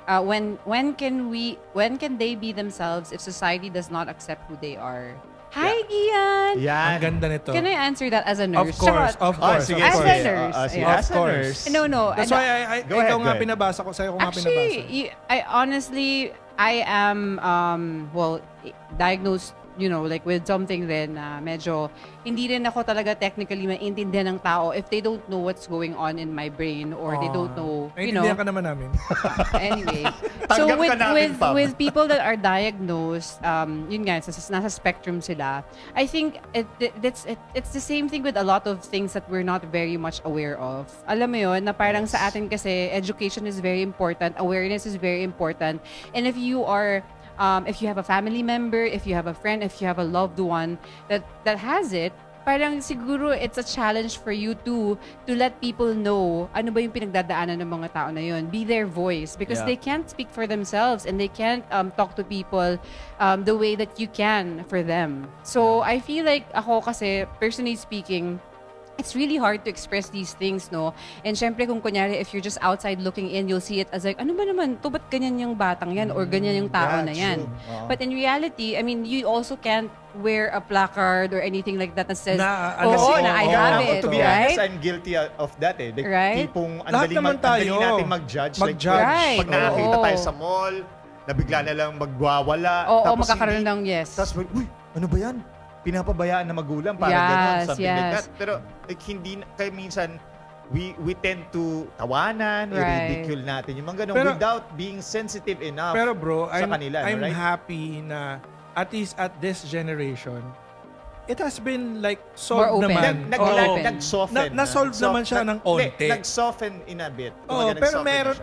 when can they be themselves if society does not accept who they are? Hi, Gian. Yan. Ang ganda nito. Can I answer that as a Of nurse? course, Charot. of Ah, course. sige, of As course. a nurse. Sige, Of as a course. nurse. No, no. That's ano- why Go ikaw ahead, nga go ahead. pinabasa ko, sa'yo ko nga pinabasa. Actually, I honestly, I am, diagnosed, like with something then medyo hindi rin ako talaga technically maintindihan ng tao if they don't know what's going on in my brain or they don't know, Naintindihan ka naman namin. Anyway. So Tanggap with ka namin, Pam. with people that are diagnosed, yun nga, nasa spectrum sila, I think it's the same thing with a lot of things that we're not very much aware of. Alam mo yun, na parang sa atin kasi education is very important, awareness is very important, and if you have a family member, if you have a friend, if you have a loved one that has it, parang siguro it's a challenge for you to let people know ano ba yung pinagdadaanan ng mga tao na yun. Be their voice because Yeah. they can't speak for themselves and they can't talk to people the way that you can for them. So I feel like ako kasi, personally speaking, it's really hard to express these things, no? And syempre, kung kunyari, if you're just outside looking in, you'll see it as like, ano ba naman, to ba't ganyan yung batang yan or ganyan yung tao Yeah, na yan? true. Oo. But in reality, I mean, you also can't wear a placard or anything like that that says, Na, oo, kasi- na I oo, have ako, it, To be right? honest, I'm guilty of that eh. Like, Right? tipong ang Lahat daling naman tayo. natin mag-judge. Mag-judge. Like, Right. pag nakakita Oo. tayo sa mall, na bigla na lang magwawala. Oo, tapos magkakaroon hindi- ng yes. Tapos, uy, ano ba yan? Pinapabayaan na magulang para Yes, gano'n, something like yes. that. Pero like, hindi, kaya minsan, we tend to tawanan, Right. i-ridicule natin yung mga ganun Pero- without being sensitive enough. Pero bro, sa kanila, no, I'm right? happy na at least at this generation, it has been like More solved open. naman. Nag- Oo. nag- nag-soften. Na-solve naman siya ng onte. Nag-soften in a bit. Oh, Kumbaga, pero nag-soften na meron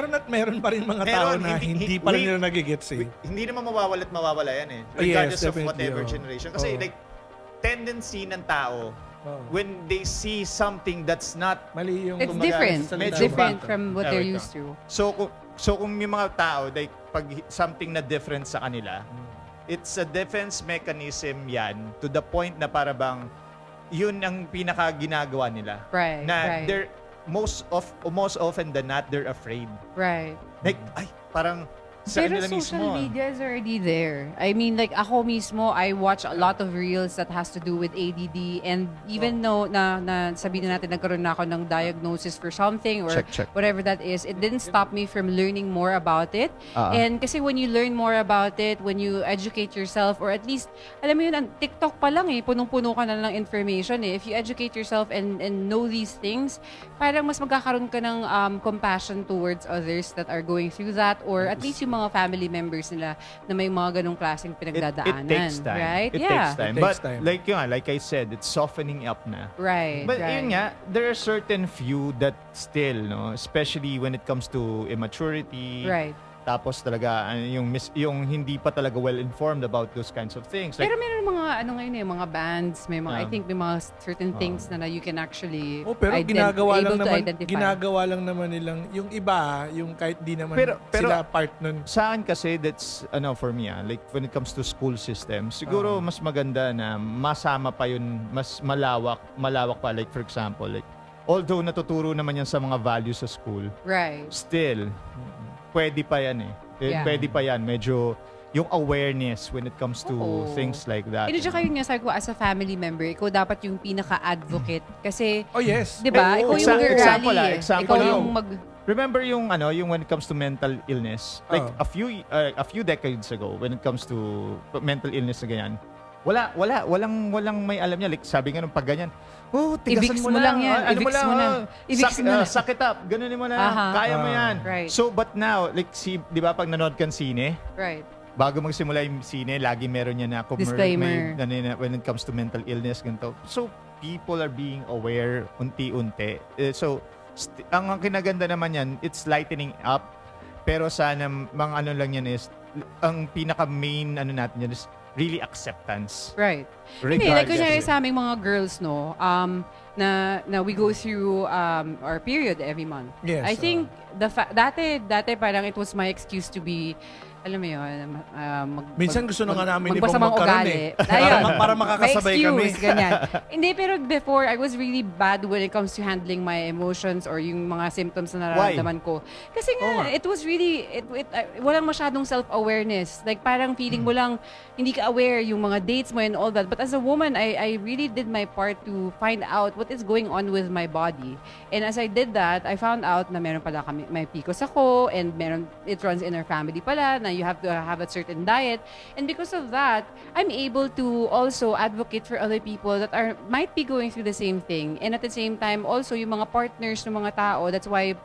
siya. at meron pa rin mga tao Meron, na hindi pa rin nila nagigets eh. Hindi naman mawawala at mawawala yan eh. Oh, yes, Regardless of definitely, whatever oh. generation. Kasi Oh. like, tendency ng tao, Oh. when they see something that's not Mali yung It's kumbaga, different. salita It's medyo different bago. from what Yeah, they're wait used to. So kung may mga tao, like, pag something na different sa kanila, it's a defense mechanism yan to the point na para bang yun ang pinaka ginagawa nila. Right, Na right. they're most often than not, they're afraid. Right. Like, ay, parang sa Pero kanila social mismo. media is already there. I mean, like, ako mismo, I watch a lot of reels that has to do with ADD. And even though na sabihin na natin nagkaroon na ako ng diagnosis for something or Check. whatever that is, it didn't stop me from learning more about it. And kasi when you learn more about it, when you educate yourself, or at least, alam mo yun, ang TikTok pa lang eh, punong-puno ka na ng information eh. If you educate yourself and know these things, parang mas magkakaroon ka ng compassion towards others that are going through that, or at least yung mga family members nila na may mga ganong klaseng pinagdadaanan. It takes time. Right? It yeah. takes time. It takes But time. like I said, it's softening up na. Right. But right. yun nga, there are certain few that still, no, especially when it comes to immaturity, Right. Tapos talaga yung hindi pa talaga well informed about those kinds of things. Like, Pero meron mga ano ngayon mga bands, may mga I Yeah. think may mga certain things na you can actually Oh, pero able to identify. ginagawa lang naman nilang yung iba, yung kahit di naman Pero- sila part nun. sa akin kasi that's for me like when it comes to school system, siguro mas maganda na masama pa yun, mas malawak pa, like for example, like although natuturo naman yan sa mga values sa school, Right. still pwede pa yan Yeah. Pwede pa yan, medyo yung awareness when it comes to Oo. things like that. And tsaka yun nga, sabi ko, as a family member, ikaw dapat yung pinaka-advocate. Kasi, Oh yes. di ba, Eh, ikaw yung example, mag-rally. example Ikaw lang. yung Remember yung yung when it comes to mental illness, like Oh. a few decades ago when it comes to mental illness na ganyan. Walang may alam niya, like sabi nga nung pag ganyan, tigasan I-vicks mo lang yan, i-vicks mo na. I-vicks mo na. Suck it up, ganunin mo na, Aha. kaya mo yan. Right. So, but now, like, di ba pag nanood kang sine, Right. bago magsimula yung sine, lagi meron niya na Disclaimer. when it comes to mental illness, ganito. So, people are being aware unti-unti. So, ang kinaganda naman yan, it's lightening up. Pero sana, mga ano lang yan is, ang pinaka-main natin yan is really acceptance. Right. Hindi, like kunyari Regardless. sa aming mga girls, no, na we go through our period every month. Yes, I think dati parang it was my excuse to be, alam mo yun, Minsan gusto na nga namin ibang magpasamang magkaroon ugali. eh. Ayun. Para makakasabay May kami. excuse, ganyan. Hindi, pero before, I was really bad when it comes to handling my emotions or yung mga symptoms na nararamdaman ko. Kasi Oo nga, nga. it was really, walang masyadong self-awareness. Like, parang feeling mo lang, hindi ka aware yung mga dates mo and all that. But as a woman, I really did my part to find out what is going on with my body. And as I did that, I found out na meron pala may PCOS ako and it runs in our family pala na you have to have a certain diet. And because of that, I'm able to also advocate for other people that might be going through the same thing. And at the same time, also yung mga partners ng mga tao, that's why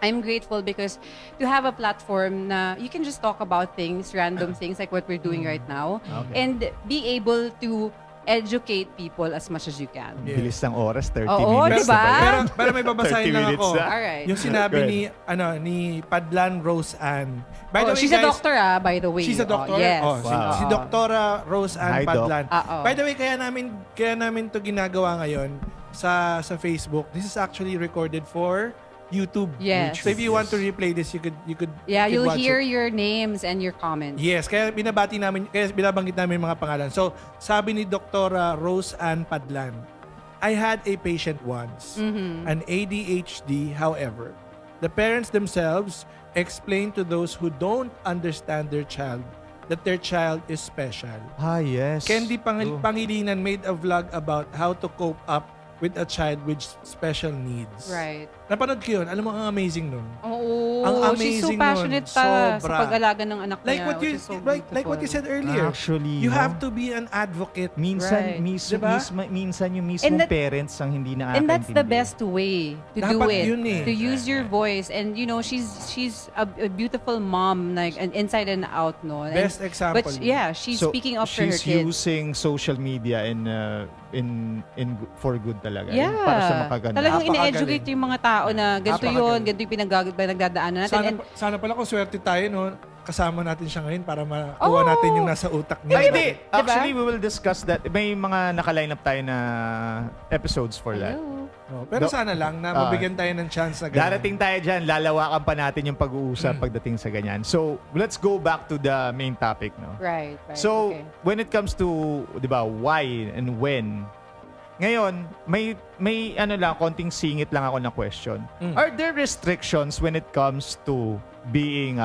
I'm grateful because to have a platform na you can just talk about things, random things like what we're doing right now, Okay. and be able to educate people as much as you can. Yeah. Bilis ng oras, 30 Oo, minutes diba? na ba yan? Pero may babasahin 30 lang minutes ako. na. Alright. Yung sinabi Go ni Padlan Rose Ann. By the way, She's a guys, doctor by the way. She's a doctor? Yes. Oh, Wow. si Doktora Rose Ann Hi, Doc. Padlan. Oo. By the way, kaya namin to ginagawa ngayon sa Facebook. This is actually recorded for YouTube. Yes. So if you want to replay this, you could Yeah, you could you'll watch hear it. your names and your comments. Yes, kaya binabanggit namin yung mga pangalan. So, sabi ni Doktora Rose Ann Padlan, I had a patient once, an ADHD, however. The parents themselves explain to those who don't understand their child that their child is special. Yes. Candy True. Pangilinan made a vlog about how to cope up with a child with special needs. Right. Napanood ko yun. Alam mo, ang amazing nun. Oo. Ang She's so amazing passionate nun. sa Sobra. pag-alaga ng anak Like niya. what you which is so like what you said beautiful. earlier. Actually, You no? have to be an advocate. Minsan, Right. Diba? minsan yung And mismong that- parents ang hindi nakakaintindi. And that's the best way to do Dapat it. yun eh. To use your voice. And you know, she's a beautiful mom, like an inside and out, no? And- Best example. But yeah, she's So, speaking up for her she's kids. using social media in for good talaga. Yeah. Para sa makaganda. Talagang Napakagaling. ine-educate yung mga tao na ganito Napakagaling. yun, ganito yung pinagdadaanan natin. sana, And sana pala kung swerte tayo, no? Kasama natin siya ngayon para makuha Oo. natin yung nasa utak niya. Ay, hindi. Diba? Actually, we will discuss that. May mga naka-line up tayo na episodes for that. Hello. Oh, pero sana lang na mabigyan tayo ng chance na ganyan. Darating tayo dyan, lalawakan pa natin yung pag-uusap pagdating sa ganyan. So, let's go back to the main topic, no? Right. So, okay. when it comes to, 'di ba, why and when? Ngayon, may ano lang, konting singit lang ako na question. Are there restrictions when it comes to being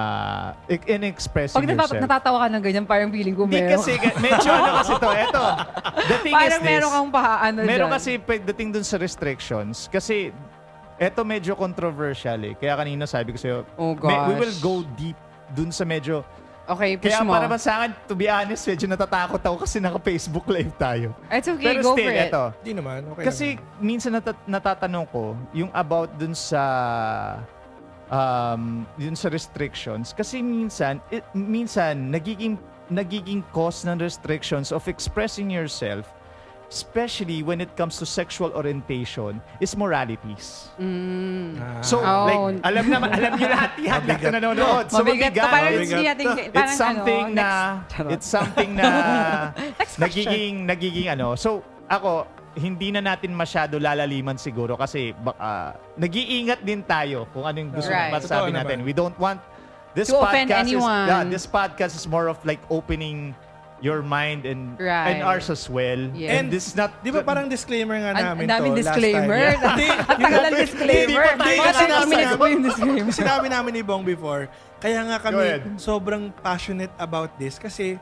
in expressing Pag yourself? natatawa ka ng ganyan, parang feeling ko Hindi meron. kasi, medyo ano kasi to, eto. The thing Parang is this. meron kang paano Meron dyan. kasi pagdating dun sa restrictions, kasi eto medyo controversial eh. Kaya kanina sabi ko sa'yo, Oh gosh. we will go deep dun sa medyo. Okay, push Kaya mo. para ba sa akin, to be honest, medyo natatakot ako kasi naka-Facebook live tayo. It's okay, Pero go still, for it. eto. Hindi naman, okay Kasi lang. minsan natatanong ko yung about dun sa restrictions. Kasi minsan nagiging cause ng restrictions of expressing yourself especially when it comes to sexual orientation, is moralities. So, Oh. like, alam niyo lahat yan, lahat na nanonood. So, Mabigat to. Parang Mabigat hindi natin, to. parang it's something ano, na, Charot. it's something na, Next question. nagiging ano. So, ako, hindi na natin masyado lalaliman siguro kasi baka, nag-iingat din tayo kung ano yung gusto Right. masabi Totoo natin. naman. We don't want, this To offend podcast is, anyone. this podcast is more of like opening your mind and Right. ours as well. Yes. And this is not, Di ba parang disclaimer nga namin Ang daming to disclaimer. last time? Hindi, Ang tagal ng disclaimer. Hindi, Mga kasi 30 minutes po yung disclaimer. Sinabi namin ni Bong before, kaya nga Go ahead. kami sobrang passionate about this kasi,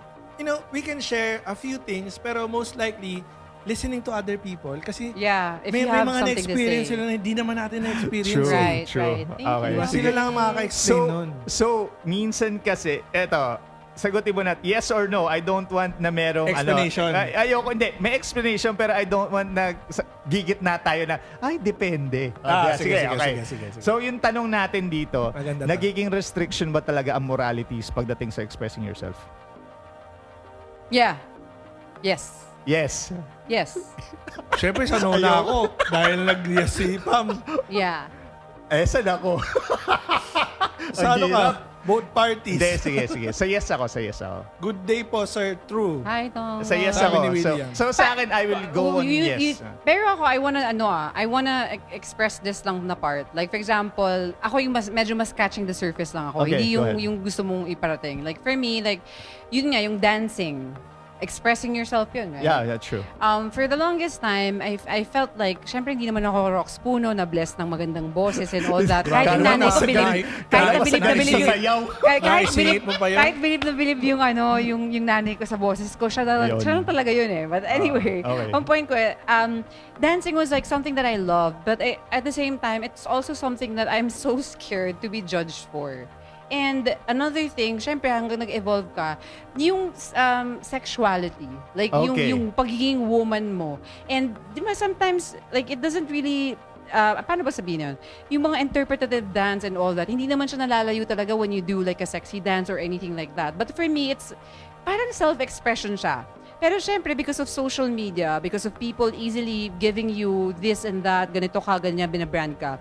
we can share a few things pero most likely, listening to other people kasi Yeah, if may you have mga something to na-experience say. sila na hindi naman natin na-experience. True, Right, true. right. Thank Okay, you. Diba? sige. Sila lang ang makaka-explain nun. So, minsan kasi, eto, sagutin mo natin, yes or no, I don't want na merong Explanation. Ayoko, hindi. May explanation pero I don't want na gigit na tayo na, ay, depende. Sige, okay. sige. So, yung tanong natin dito, Maganda to. nagiging restriction ba talaga ang moralities pagdating sa expressing yourself? Yeah. Yes. Yes. Yes. Siyempre, sa nona ako dahil nag-yes si Pam. Yeah. Saan ako? Sa Ang ano ka? hirap. Both parties. Hindi, sige. Sa yes ako. Good day po, sir. True. Hi, Tom. Sa yes Sabi ako. ni William. So, sa akin, I will go on yes. Pero ako, I wanna express this lang na part. Like, for example, ako yung medyo mas catching the surface lang ako. Okay, Hindi go ahead. yung gusto mong iparating. Like, for me, like, yun nga, yung dancing. Expressing yourself yun, right? Yeah, that's true. For the longest time, I felt like, syempre hindi naman ako Rox Puno na blessed ng magandang boses and all that. Kahit yung nanay ko bilib, kahit na bilib na bilib yung, kahit Naisingit mo pa yun? kahit bilib na bilib yung yung nanay ko sa boses ko, siya Yun. lang talaga yun eh. But anyway, okay. ang point ko dancing was like something that I loved, but at the same time, it's also something that I'm so scared to be judged for. And another thing, syempre hanggang nag-evolve ka, yung sexuality, like Okay. yung pagiging woman mo. And di ba sometimes, like it doesn't really, paano ba sabihin yun? Yung mga interpretative dance and all that, hindi naman siya nalalayo talaga when you do like a sexy dance or anything like that. But for me, it's parang self-expression siya. Pero syempre, because of social media, because of people easily giving you this and that, ganito ka, ganyan, binabrand ka,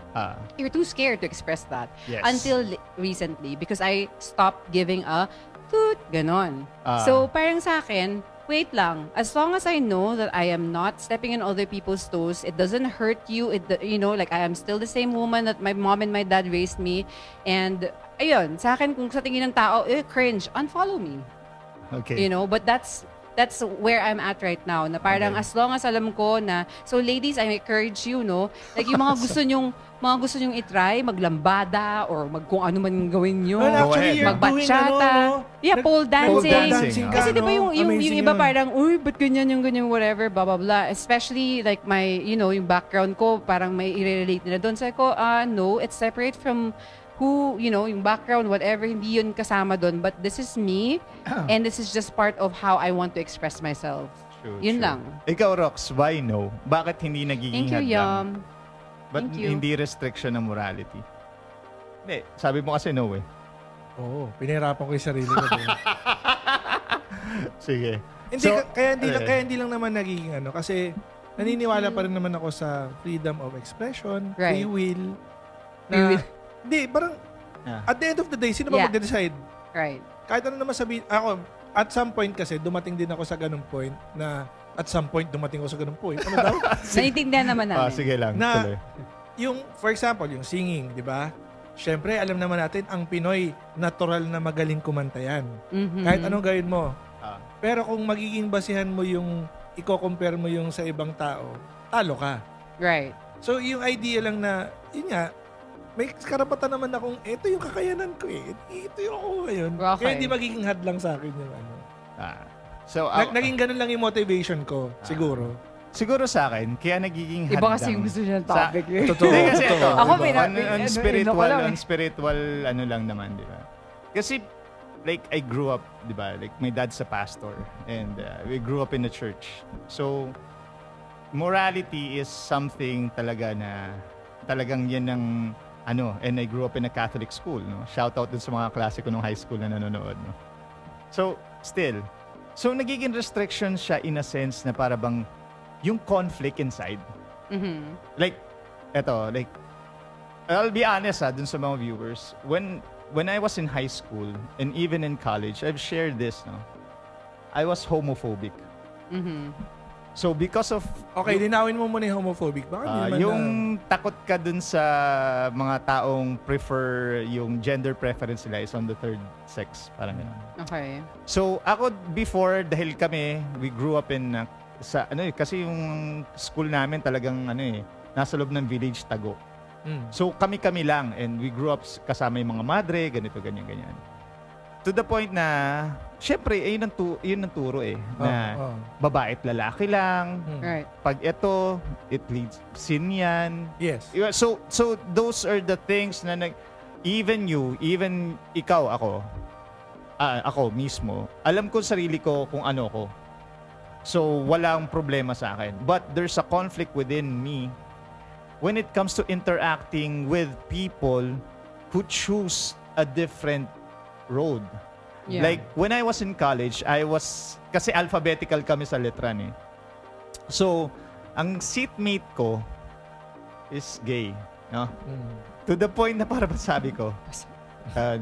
you're too scared to express that. Yes. Until recently, because I stopped giving a toot, ganon. Ah. So, parang sa akin, wait lang. As long as I know that I am not stepping on other people's toes, it doesn't hurt you, like I am still the same woman that my mom and my dad raised me. And, ayun, sa akin, kung sa tingin ng tao, cringe, unfollow me. Okay. But that's where I'm at right now. Na parang Okay. as long as alam ko na, so ladies, I encourage you, no? Like yung mga gusto nyong itry, maglambada or kung ano man gawin nyo. Well, ahead. actually, you're doing Magbachata. ano, Pole dancing. dancing, ka, Kasi di ba no? yung Amazing iba yun. parang, uy, ba't ganyan yung ganyan, whatever, blah, blah, blah. Especially like my, yung background ko, parang may i-relate nila doon. Sabi ko, no, it's separate from who, yung background, whatever, hindi yun kasama doon. But this is me, and this is just part of how I want to express myself. True, Yun true. lang. Ikaw, Rox, why no? Bakit hindi nagiging Thank you, hadlang? Yum. Ba't Thank you. hindi restriction ng morality? Hindi, sabi mo kasi no eh. Oo, pinahirapan ko yung sarili ko. doon. Sige. Hindi, So, kaya hindi lang naman nagiging kasi naniniwala pa rin naman ako sa freedom of expression, Right. free will. Free will. Hindi, parang Yeah. at the end of the day, sino ba Yeah. magde-decide? Right. Kahit ano naman sabihin, ako, at some point kasi, dumating din ako sa ganung point na at some point dumating ako sa ganung point. Ano daw? Naiintindihan naman namin. Sige lang. Na- tuloy. Yung, for example, yung singing, di ba? Siyempre, alam naman natin, ang Pinoy, natural na magaling kumanta yan. Mhm. Kahit anong gawin mo. Ah. Pero kung magiging basihan mo yung, i-compare mo yung sa ibang tao, talo ka. Right. So, yung idea lang na, yun nga, may karapatan naman akong, ito yung kakayanan ko eh. Ito yung ako ngayon. Okay. Kaya hindi magiging hadlang sa akin yung ano. So, Naging ganun lang yung motivation ko, siguro. siguro sa akin, kaya nagiging hadlang. Iba kasi yung gusto niya ng topic. eh. Totoo. Hindi kasi totoo. ito. Ako, diba? ano spiritual, ko lang eh. on spiritual, ano lang naman, di ba? Kasi, like, I grew up, di ba? Like, my dad's a pastor. And we grew up in the church. So, morality is something talaga na, talagang yan ang, and I grew up in a Catholic school, no? Shout out dun sa mga klase ko nung high school na nanonood, no? So, still. So, nagiging restriction siya in a sense na para bang yung conflict inside. Mhm. Like, I'll be honest dun sa mga viewers. When I was in high school and even in college, I've shared this, no? I was homophobic. Mhm. So because of Okay, linawin mo muna yung homophobic. Baka di naman yung takot ka dun sa mga taong prefer yung gender preference nila is on the third sex, parang gano'n. Okay. So ako before, dahil kami, we grew up in kasi yung school namin talagang nasa loob ng village Tago. So kami lang, and we grew up kasama yung mga madre, ganito, ganyan. To the point na, syempre, yun ang turo na babae at lalaki lang. Right. Pag ito, it leads sin yan. Yes. So those are the things na even ikaw, ako mismo, alam ko sarili ko kung ano ko. So walang problema sa akin. But there's a conflict within me when it comes to interacting with people who choose a different road. Yeah. Like, when I was in college, kasi alphabetical kami sa letran . So, ang seatmate ko is gay. No? To the point na parang sabi ko,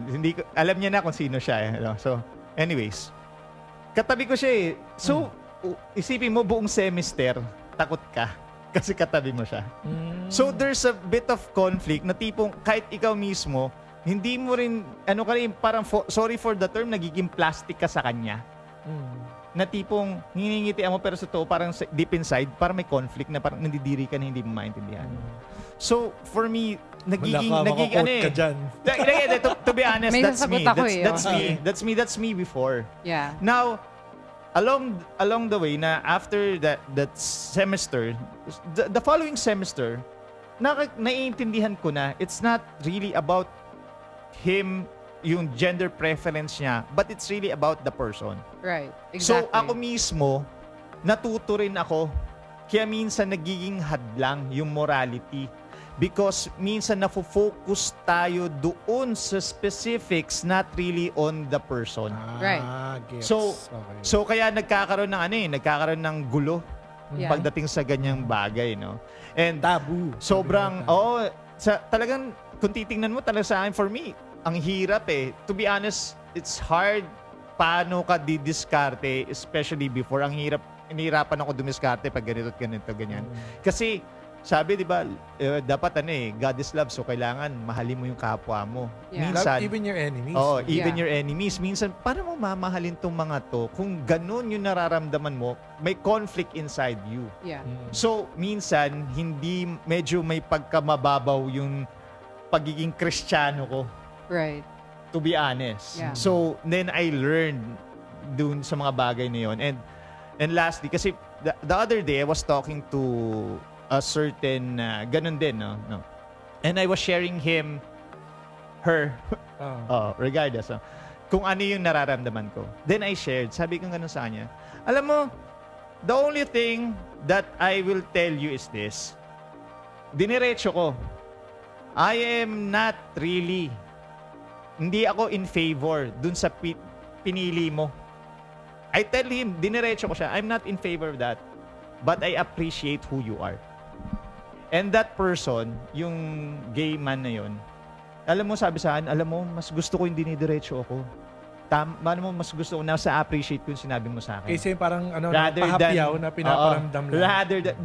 hindi ko, alam niya na kung sino siya . No? So, anyways, katabi ko siya . So, isipin mo buong semester, takot ka. Kasi katabi mo siya. So, there's a bit of conflict na tipong kahit ikaw mismo, hindi mo rin, parang, sorry for the term, nagiging plastic ka sa kanya. Na tipong, hiningitian mo, pero sa totoo, parang deep inside, parang may conflict na parang nandidiri ka na hindi mo maintindihan. So, for me, nagiging ka dyan. To be honest, May that's me. sasagot ako That's me before. Yeah. Now, along the way na after that semester, the following semester, naiintindihan ko na it's not really about him, yung gender preference niya, but it's really about the person. Right. So Exactly. ako mismo, natuto rin ako. Kaya minsan nagiging hadlang yung morality. Because minsan nafo-focus tayo doon sa specifics, not really on the person. Right. Gets. So, Okay. So kaya nagkakaroon ng gulo Yeah. pagdating sa ganyang bagay, no? And Tabu. sobrang talagang kung titingnan mo talaga sa akin, for me, ang hirap . To be honest, it's hard paano ka didiskarte, especially before. Hinihirapan ako dumiskarte pag ganito, ganyan. Kasi sabi, di ba, dapat God is love, so kailangan mahalin mo yung kapwa mo. Yeah. Love even your enemies. Even Yeah. your enemies. Minsan, paano mo mamahalin tong mga to? Kung ganun yung nararamdaman mo, may conflict inside you. Yeah. So, minsan, medyo may pagkamababaw yung pagiging Kristiyano ko, Right. to be honest. Yeah. So, then I learned dun sa mga bagay na yun. And lastly, kasi the other day, I was talking to a certain, ganun din, no? And I was sharing her, regardless, kung ano yung nararamdaman ko. Then I shared, sabi ko ganun sa kanya, alam mo, the only thing that I will tell you is this, diniretso ko, I am not really, hindi ako in favor dun sa pinili mo. I tell him, diniretso ko siya, I'm not in favor of that, but I appreciate who you are. And that person, yung gay man na yun, alam mo, sabi sa akin, alam mo, mas gusto ko yung dinidiretso ako. Mas gusto ko, nasa appreciate ko yung sinabi mo sa akin. Kasi parang Rather pahapyaw than- na pinaparamdam lang. Rather than,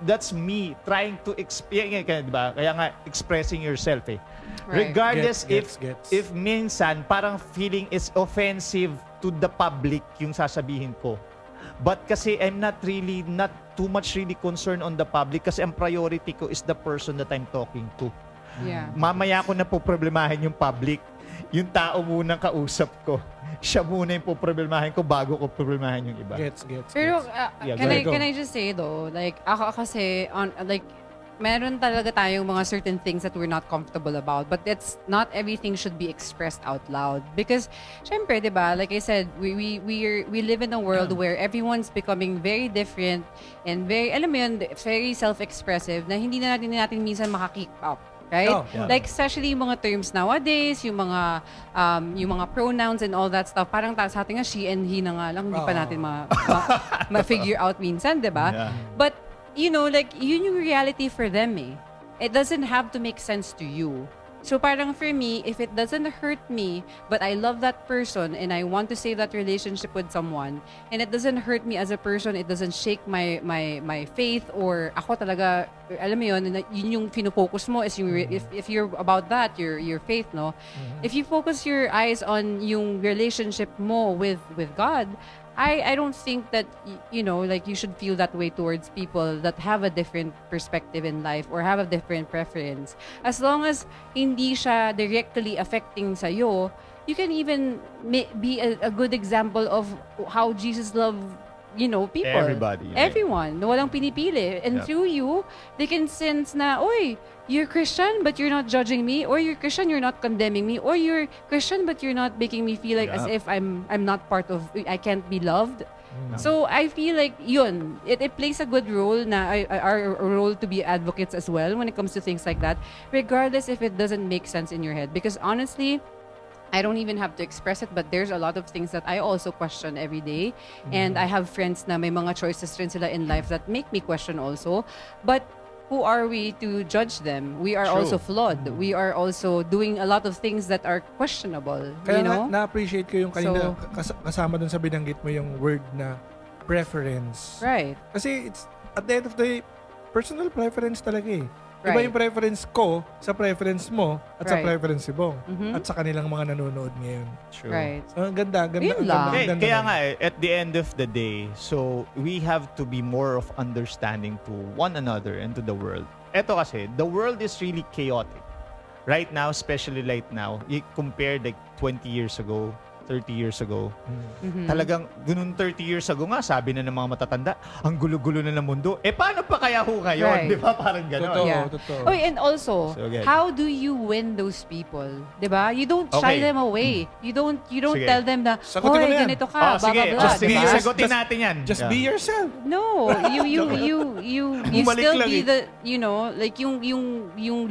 that's me trying to diba? Kaya nga, expressing yourself . Right. Regardless Gets. if minsan parang feeling is offensive to the public yung sasabihin ko. But kasi I'm not too much really concerned on the public kasi ang priority ko is the person that I'm talking to. Yeah. Mamaya ko na po problemahin yung public. Yung tao muna kausap ko. Siya muna yung po problemahin ko bago ko problemahin yung iba. Gets. Pero Yeah, go. can I just say though, like ako kasi meron talaga tayong mga certain things that we're not comfortable about, but that's not everything should be expressed out loud because syempre, 'di ba? Like I said, we live in a world where everyone's becoming very different and very, alam mo yun, very self-expressive na hindi na natin minsan maka-keep up. right? Oh, yeah. Like especially yung mga terms nowadays, yung mga pronouns and all that stuff. Parang sa atin nga she and he na nga lang, hindi pa Oo. natin ma-figure out minsan, 'di ba? Yeah. But you know, like yun yung reality for them eh. It doesn't have to make sense to you. So parang for me, if it doesn't hurt me, but I love that person and I want to save that relationship with someone, and it doesn't hurt me as a person, it doesn't shake my faith, or ako talaga, alam mo yun yung fino-focus mo is yung, if you're about that, your faith, no? If you focus your eyes on yung relationship mo with God, I don't think that you know, like you should feel that way towards people that have a different perspective in life or have a different preference. As long as hindi siya directly affecting sa'yo, you can even be a good example of how Jesus loved, you know, people. Everybody, right? Everyone. Walang pinipili. And Yep. through you, they can sense na, oy, you're Christian but you're not judging me, or you're Christian, you're not condemning me, or you're Christian but you're not making me feel like as Yeah. if I'm not part of, I can't be loved. So I feel like yun, it plays a good role na our role to be advocates as well when it comes to things like that, regardless if it doesn't make sense in your head. Because honestly, I don't even have to express it, but there's a lot of things that I also question every day. And I have friends na may mga choices rin sila in life that make me question also. But who are we to judge them? We are True. also flawed. We are also doing a lot of things that are questionable. Kaya you know? na-appreciate ko yung kanina, So- kasama dun sa binanggit mo yung word na preference. Right. Kasi it's, at the end of the day, personal preference talaga eh. Iba Right. yung preference ko sa preference mo at sa Right. preference ni Bong Mhm. at sa kanilang mga nanonood ngayon. True. Right. So, ang ganda. Yun lang. Kaya nga at the end of the day, so we have to be more of understanding to one another and to the world. Eto kasi, the world is really chaotic. Right now, especially right now, compared like 20 years ago, 30 years ago, Mhm. talagang ganun 30 years ago nga, sabi na ng mga matatanda, ang gulo-gulo na ng mundo. Eh, paano pa kaya ho ngayon? Right. Di ba? Parang gano'n. Totoo, Yeah. totoo. Oh, and also, So, again. how do you win those people? 'Di ba? You don't shy Okay. them away. You don't Sige. tell them na, Sagutin mo "Hoy, na yan." ganito ka, Oh, blah sige, blah blah." just be diba? yourself. sagutin natin yan. Just Yeah. be yourself. No, you Bumalik still lang be eh. the, you know, like yung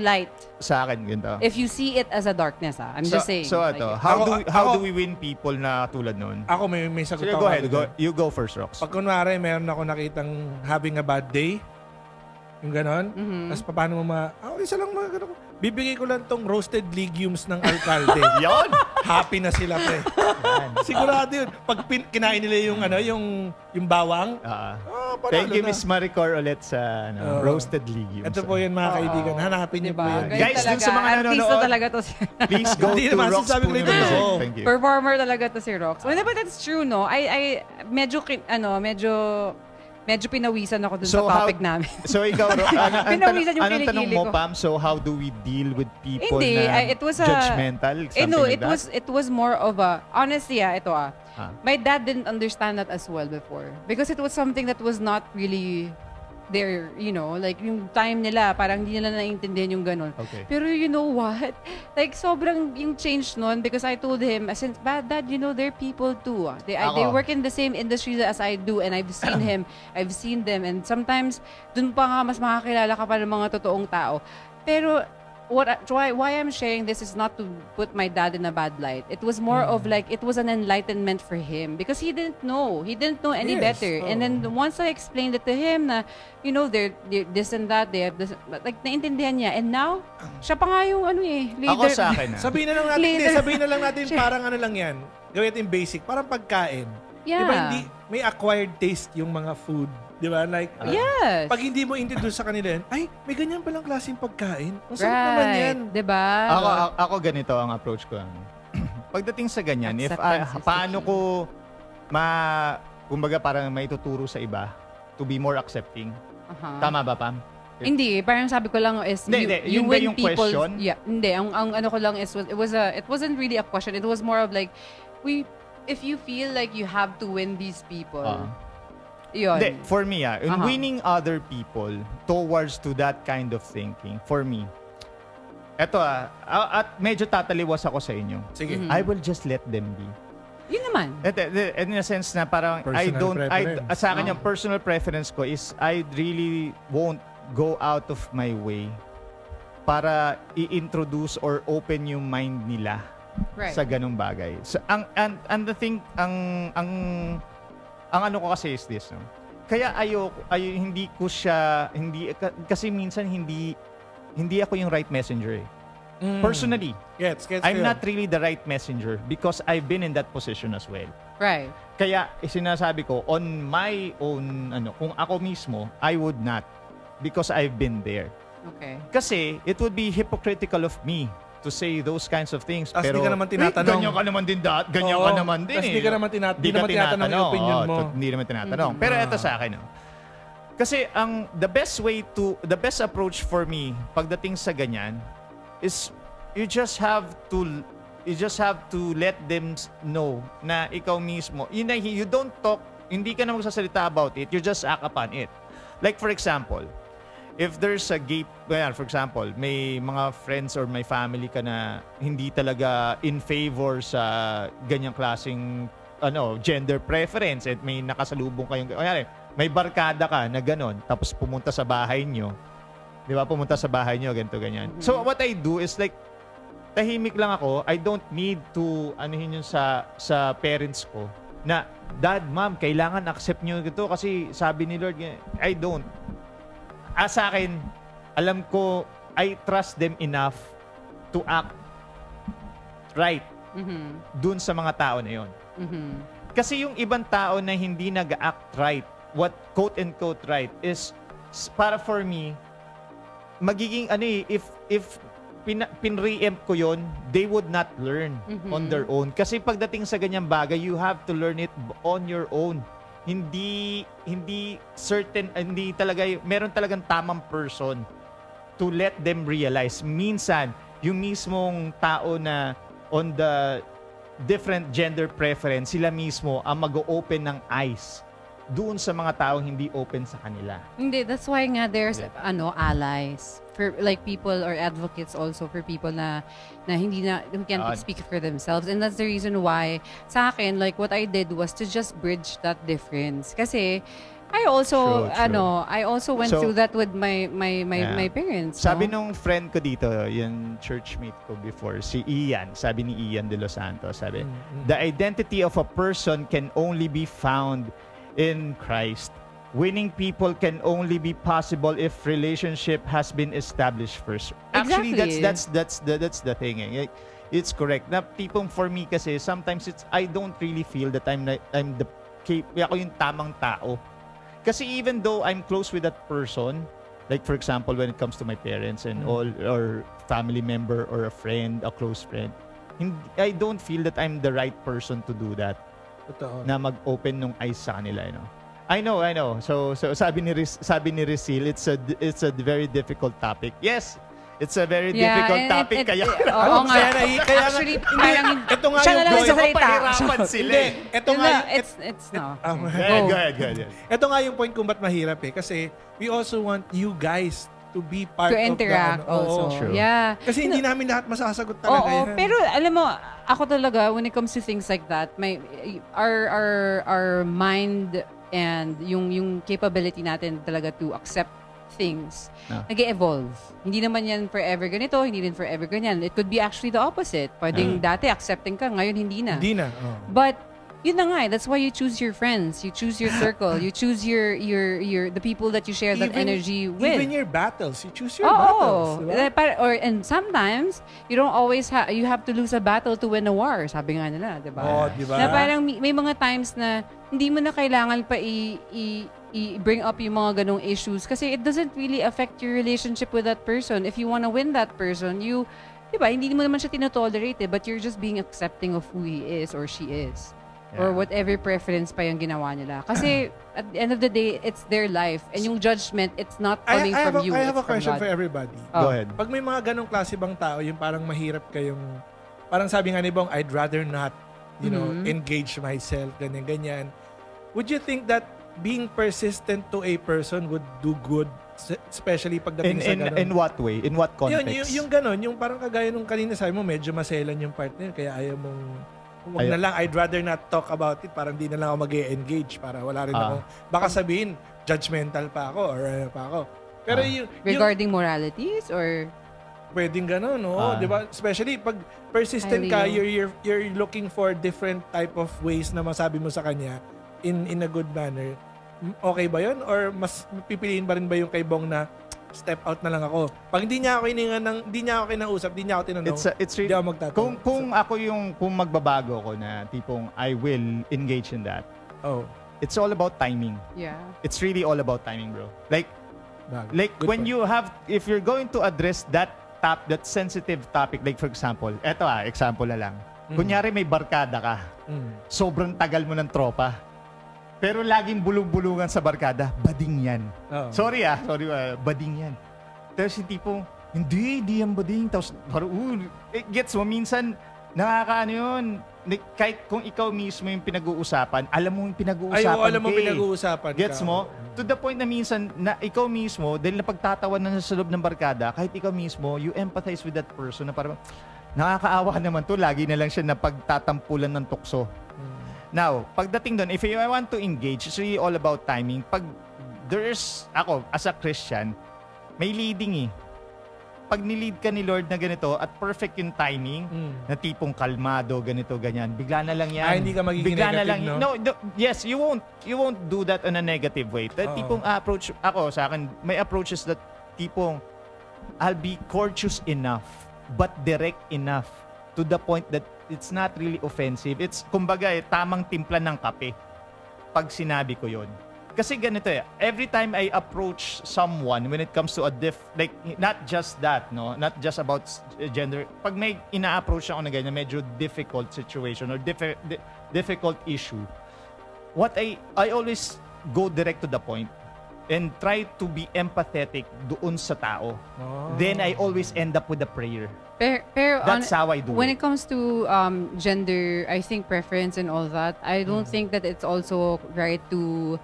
light. Sa akin, ganito. If you see it as a darkness, I'm just saying. So, like, ito, Ako- how ako- do we win people na tulad nun? Ako may sagot Sige, ako. go ahead. agad. You go first, Rox. Pag kunwari, meron ako nakitang having a bad day, yung ganon, tapos paano mo isa lang mga ganon. Bibigay ko lang tong roasted legumes ng alkalde. Yon! Happy na sila, pre. Sigurado yun. Pag kinain nila yung bawang, panalo Thank you, na. Miss Maricor, ulit sa Oo. roasted legumes. Ito po yan, mga Oo. kaibigan. Hanapin niyo po diba? yan. Ganyan Guys, dun talaga. sa mga Artista nanonood, talaga to si Please go Hindi to naman, Rox sinasabi ko Puno rin ito. Music. Oo. Thank you. performer talaga to si Rox. Well, but it's true, no? I medyo pinawisan ako dun So, sa topic namin. So, ikaw, Pinawisan yung anong tanong kilikili mo, ko. Pam? So, how do we deal with people Hindi, na it was a- judgmental? Something no, like it was more of a, honestly, ito Ah. my dad didn't understand that as well before. Because it was something that was not really there, you know, like yung time nila, parang hindi nila naiintindihan yung ganun. Okay. Pero you know what? Like, sobrang yung change nun because I told him, since, Dad, you know, they're people too. They Ako. work in the same industry as I do and I've seen him, I've seen them, and sometimes, dun pa nga mas makakilala ka pa ng mga totoong tao. Pero, why I'm sharing this is not to put my dad in a bad light. It was more of like, it was an enlightenment for him because he didn't know. He didn't know any Yes, better. oo. And then once I explained it to him na, you know, they're this and that, they have this, like, naintindihan niya. And now, siya pa nga yung leader. Ako sa akin, Sabihin na lang natin, Later. sabihin na lang natin parang ano lang yan. Gawin natin basic, parang pagkain. Yeah. Di ba hindi, may acquired taste yung mga food. Di ba? Like, Yes. pag hindi mo introduce sa kanila yan, ay, may ganyan palang klaseng pagkain. Ang sarap naman yan. Right. Diba? Ako ganito ang approach ko. Pagdating sa ganyan, Acceptance is the paano key. ko kumbaga parang may tuturo sa iba to be more accepting. Aha. Tama ba, Pam? Hindi, parang sabi ko lang is Hindi, hindi. Yun ba win yung people's- question? Yeah, hindi. Ang ano ko lang is it wasn't really a question. It was more of like if you feel like you have to win these people. Yun. Hindi, for me, in Aha. winning other people towards to that kind of thinking, for me, eto at medyo tataliwas ako sa inyo. Sige. Mhm. I will just let them be. Yun naman. In a sense na parang Personal preference. sa akin Oh. yung personal preference ko is I really won't go out of my way para i-introduce or open yung mind nila Right. sa ganung bagay. So, and the thing, ang ano ko kasi is this, no? Kaya hindi ko siya, kasi minsan hindi ako yung right messenger eh. Personally, Gets I'm ko not yun. really the right messenger because I've been in that position as well. Right. Kaya sinasabi ko, on my own, kung ako mismo, I would not because I've been there. Okay. Kasi it would be hypocritical of me to say those kinds of things. Tas pero, di ka naman "Uy, tinatanong." ganyan ka naman din ganyan Oo. ka naman din Tas eh. di ka naman Di ka tinatanong yung opinion mo. Hindi naman tinatanong. Pero eto sa akin, no? Kasi the best approach for me pagdating sa ganyan is you just have to let them know na ikaw mismo, you don't talk, hindi ka na magsasalita about it, you just act upon it. Like for example, if there's a gay, well, for example, may mga friends or may family ka na hindi talaga in favor sa ganyang klaseng gender preference at may nakasalubong kayong, may barkada ka na ganon, tapos pumunta sa bahay nyo, di ba? Pumunta sa bahay nyo, ganito, ganyan. So what I do is like, tahimik lang ako. I don't need to anuhin yun sa parents ko na, Dad, Mom, kailangan accept nyo ito kasi sabi ni Lord, I don't. Sa akin, alam ko, I trust them enough to act right dun sa mga tao na yun. Kasi yung ibang tao na hindi nag-act right, what quote-unquote right, is para for me, magiging if pinre-empt ko yon, they would not learn on their own. Kasi pagdating sa ganyang bagay, you have to learn it on your own. Hindi certain, hindi talaga, meron talagang tamang person to let them realize. Minsan, yung mismong tao na on the different gender preference, sila mismo ang mag-open ng eyes doon sa mga taong hindi open sa kanila. Hindi, that's why nga there's allies for like people or advocates also for people na hindi na who can't speak for themselves, and that's the reason why sa akin like what I did was to just bridge that difference kasi I also True. I also went through that with my parents. Sabi no? nung friend ko dito, yung churchmate ko before, si Ian, sabi ni Ian de Los Santos, sabi, the identity of a person can only be found in Christ. Winning people can only be possible if relationship has been established first. Actually, Exactly. that's the thing. Eh. It's correct. Na tipong for me kasi sometimes I don't really feel that ako yung tamang tao. Kasi even though I'm close with that person, like for example when it comes to my parents and all, or family member or a friend, a close friend, I don't feel that I'm the right person to do that. Totoo. Na mag-open ng eyes sa kanila, I know. So sabi ni Risil, it's a very difficult topic. Yes, it's a very difficult topic kaya oo nga. Kaya Actually, parang ito nga siya na lang yung nagsasalita. pahirapan sila. Hindi, ito nga It's no. Go ahead. ito nga yung point kung ba't mahirap eh kasi we also want you guys to be part To of interact the oo. also. True. Yeah. Kasi hindi namin lahat masasagot talaga Oo, yan. pero alam mo, ako talaga when it comes to things like that, our mind and yung capability natin talaga to accept things nag-evolve. Hindi naman yan forever ganito, hindi din forever ganyan. It could be actually the opposite. Pwedeng dati accepting ka, ngayon hindi na. Hindi na. But yun na nga, that's why you choose your friends, you choose your circle, you choose your the people that you share that energy with. Even your battles. You choose your battles. Diba? And sometimes you don't always you have to lose a battle to win a war, sabi nga nila, 'di ba? Oh, diba? Na parang may mga times na hindi mo na kailangan pa i-bring up yung mga ganong issues kasi it doesn't really affect your relationship with that person. If you wanna win that person, diba, hindi mo naman siya tinotolerate but you're just being accepting of who he is or she is. Or whatever preference pa yung ginawa nila. Kasi at the end of the day, it's their life. And yung judgment, it's not coming from you. I have a it's from question God. for everybody. Go ahead. Pag may mga ganong klase bang tao, yung parang mahirap kayong, parang sabi nga ni Bong, I'd rather not, engage myself, ganyan. Would you think that being persistent to a person would do good, especially pagdating sa ganon? In what way? In what context? Yung ganon, yung parang kagaya nung kanina sabi mo, medyo maselan yung partner, kaya ayaw mong, wag na lang, I'd rather not talk about it, parang di na lang ako mag-engage para wala rin ako, baka sabihin, judgmental pa ako or ano pa ako. Pero Regarding moralities or pwedeng gano'n, no? Ah. 'Di ba? Especially pag persistent Ay, ka, Leo. you're looking for different type of ways na masabi mo sa kanya in a good manner. Okay ba 'yon or mas pipiliin ba rin ba yung kay Bong na step out na lang ako? Pag hindi niya ako hindi niya ako kinausap, hindi niya ako tinanong. It's Hindi really, ako magtatanong. kung magbabago ako na tipong I will engage in that, Oh, it's all about timing. Yeah. It's really all about timing, bro. Like good when point. you have, if you're going to address that sensitive topic, like for example, example na lang. Kunyari may barkada ka, sobrang tagal mo ng tropa, pero laging bulong-bulungan sa barkada, bading yan. Oo. Sorry, bading yan. Tapos yung tipo, hindi yan bading. Tapos parang, gets mo, minsan, nakakaano yun. Kahit kung ikaw mismo yung pinag-uusapan, alam mo yung pinag-uusapan Ay, alam mo ka eh. pinag-uusapan ka. Gets mo? To the point na minsan, na ikaw mismo, dahil napagtatawan na sa loob ng barkada, kahit ikaw mismo, you empathize with that person na parang, nakakaawa naman to, lagi na lang siya napagtatampulan ng tukso. Now, pagdating doon, if I want to engage, it's really all about timing. Pag ako, as a Christian, may leading eh. Pag nilid ka ni Lord na ganito at perfect yung timing, na tipong kalmado, ganito, ganyan, bigla na lang yan. Hindi ka magiging bigla negative, na lang, no? No, yes, you won't do that on a negative way. Tipong approach, ako sa akin, may approaches that tipong, I'll be courteous enough, but direct enough to the point that it's not really offensive. It's, kumbaga, tamang timpla ng kape pag sinabi ko yon. Kasi ganito every time I approach someone when it comes to like, not just that, no? Not just about gender. Pag may ina-approach ako na ganyan, medyo difficult situation or difficult issue, what I always go direct to the point and try to be empathetic doon sa tao. Then I always end up with a prayer. Pero That's how I do when it. it comes to gender, I think preference and all that, I don't think that it's also right to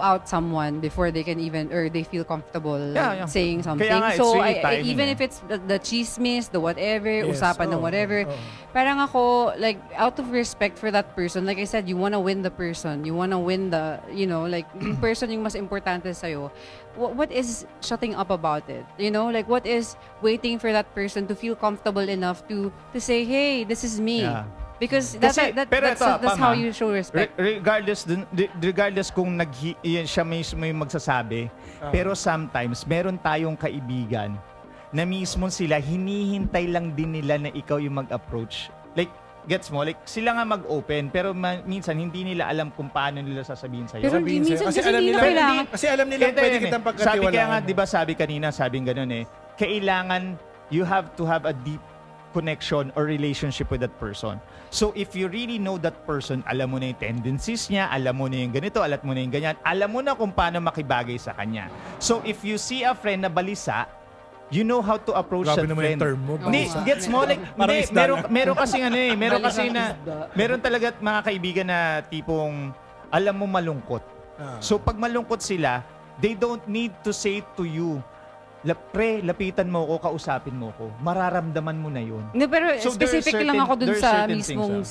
out someone before they can even or they feel comfortable Yeah. saying something. Kaya nga, it's So really I timing even eh. if it's the chismis, the whatever, Yes. usapan ng whatever, parang ako, like, out of respect for that person, like I said, you wanna win the person, you wanna win the, like, yung person yung mas importante sa'yo. What is shutting up about it? Like, what is waiting for that person to feel comfortable enough to say, hey, this is me. Yeah. Because Kasi, pero that's ito, Pam, how you show respect. Regardless kung siya mismo yung magsasabi, pero sometimes meron tayong kaibigan na mismo sila hinihintay lang din nila na ikaw yung mag-approach. Like, gets mo? Like, sila nga mag-open, pero minsan hindi nila alam kung paano nila sasabihin sa'yo. Pero Sabihin minsan sa'yo. kasi hindi na kailangan. Kasi alam nila Ito pwede yun kitang Sabi pagkatiwalaan. kaya nga, di ba sabi kanina, sabing ganun kailangan you have to have a deep connection or relationship with that person. So if you really know that person, alam mo na yung tendencies niya, alam mo na yung ganito, alam mo na yung ganyan, alam mo na kung paano makibagay sa kanya. So if you see a friend na balisa, you know how to approach Grabe that naman friend. yung term mo, Hindi, balisa. gets mo? Like, Parang hindi, isda meron kasi meron Balisang kasi na, isda. meron talaga mga kaibigan na tipong, alam mo malungkot. So pag malungkot sila, they don't need to say to you, lapitan mo ko, kausapin mo ko. Mararamdaman mo na yun. No, pero So, there are specific lang certain- ako dun there are sa certain mismong things,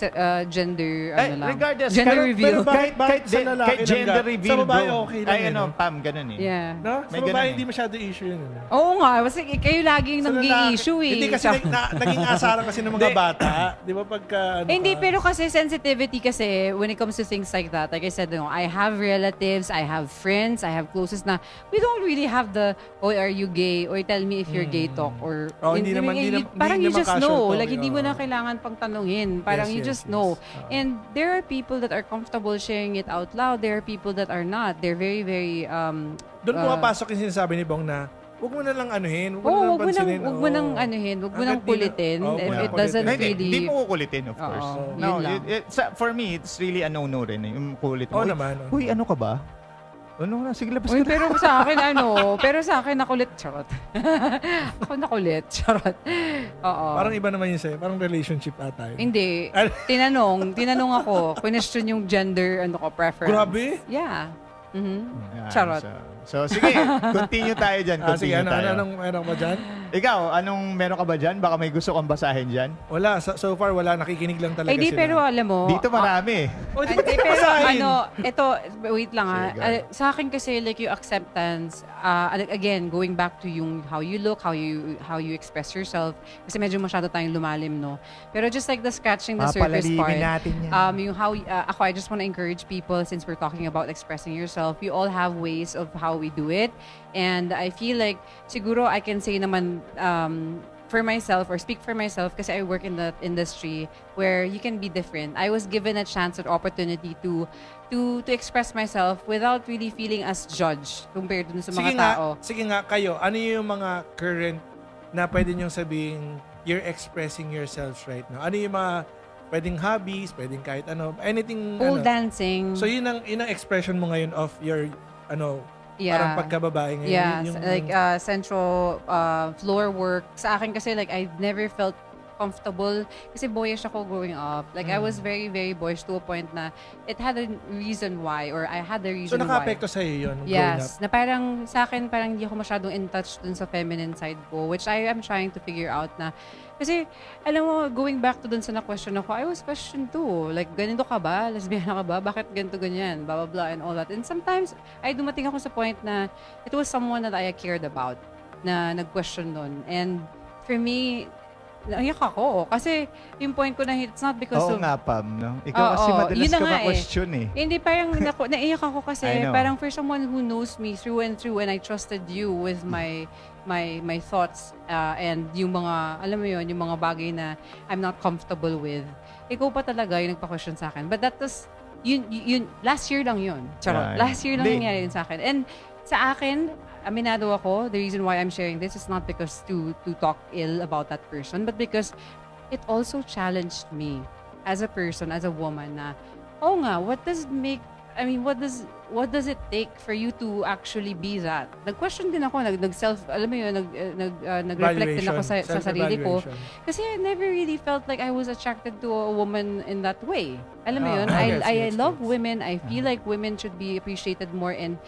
gender, regardless, gender pero- reveal. pero bakit sa lalaki kahit gender lang reveal, sa babae bro. okay lang Ay, yun, no? Pam, ganun eh. Yeah. No? Sa May babae, ganun hindi masyado issue yun. Oo nga, kasi kayo laging Sa naging lalaki- issue eh. Hindi kasi naging asaran kasi ng mga Hindi. bata. Di ba pagka Hindi, pero kasi sensitivity kasi when it comes to things like that, like I said, I have relatives, I have friends, I have closest na we don't really have the, oh, are you gay? Or tell me if you're gay talk. Or, Oh, hindi naman- hindi parang you naman just casual know. talk, Like, hindi mo oo. na kailangan pang tanungin. Parang Yes, you yes, just yes. know. Oo. And there are people that are comfortable sharing it out loud. There are people that are not. They're very, very, doon pumapasok yung sinasabi ni Bong na huwag mo na lang anuhin, huwag mo na lang wag mo nang, pansinin. wag mo nang anuhin, wag mo nang Hanggat di na- kulitin. Oo, If wala it doesn't kulitin. Hindi, really... hindi mo kukulitin, of course. Oo, No, yun lang. for me, it's really a no-no rin eh. Yung kulit Oo mo. naman. Uy, ano ka ba? Ano na? Sige, labas Uy, ka na. pero sa akin nakulit, charot. Ako nakulit, charot. Oo. Parang iba naman yun sa'yo. Parang relationship ata yun. Hindi. Tinanong ako, question yung gender, preference. Grabe. Yeah. Mhm. Yeah, Charot. so- So, sige, continue tayo dyan. Sige, Continue tayo. anong meron mo dyan? Ikaw, anong meron ka ba dyan? Baka may gusto kang basahin dyan? Wala, so far wala, nakikinig lang talaga Ay, di, sila. pero alam mo, Dito marami. Oh, di ba Hindi, tayo pero basahin? ito, wait lang Sige, go. sa akin kasi like yung acceptance, again, going back to yung how you look, how you express yourself, kasi medyo masyado tayong lumalim, no? Pero just like the scratching the surface part, natin yan. yung how, ako, I just want to encourage people, since we're talking about expressing yourself, we all have ways of how we do it. And I feel like, siguro I can say naman, for myself or speak for myself kasi I work in the industry where you can be different. I was given a chance or opportunity to express myself without really feeling as judged compared dun sa mga tao. Sige nga, kayo, ano yung mga current na pwede niyong sabihin you're expressing yourselves right now? Ano yung mga pwedeng hobbies, pwedeng kahit ano, anything, Pole ano. dancing. So yun ang expression mo ngayon of your, Yeah. parang pagkababae ngayon. Yeah, Yung, like central floor work. Sa akin kasi like I never felt comfortable kasi boyish ako growing up. Like I was very, very boyish to a point na it had a reason why or I had a so reason why. naka-apekto sa'yo yun growing up? Yes, na parang sa akin parang hindi ako masyadong in touch dun sa feminine side ko, which I am trying to figure out na kasi alam mo, going back to dun sa na-question ako, I was questioned too. Like, ganito ka ba? Lesbiana ka ba? Bakit ganito ganyan? Blah, blah, blah, and all that. And sometimes, ay dumating ako sa point na it was someone that I cared about na nag-question dun. And for me, naiyak ako. Kasi yung point ko na it's not because Oo of... nga, Pam. No? Ikaw kasi Oo, madalas yun na ka nga ma-question eh. Hindi, parang naiyak ako kasi I know. parang for someone who knows me through and through and I trusted you with my thoughts and yung mga, alam mo yun, yung mga bagay na I'm not comfortable with. Ikaw pa talaga yung nagpa-question sa akin. But that was, yun last year lang yun. Charot. Yeah. Last year lang Hindi. nangyari yun sa akin. And sa akin, aminado ako, the reason why I'm sharing this is not because to talk ill about that person, but because it also challenged me as a person, as a woman na, oh nga, what does it take for you to actually be that? Nag-question din ako, nag-self, alam mo yun, nag-reflect din ako sa sarili ko. Self-evaluation. Kasi I never really felt like I was attracted to a woman in that way. Alam mo yun, Gets, I gets, love gets. women. I feel like women should be appreciated more and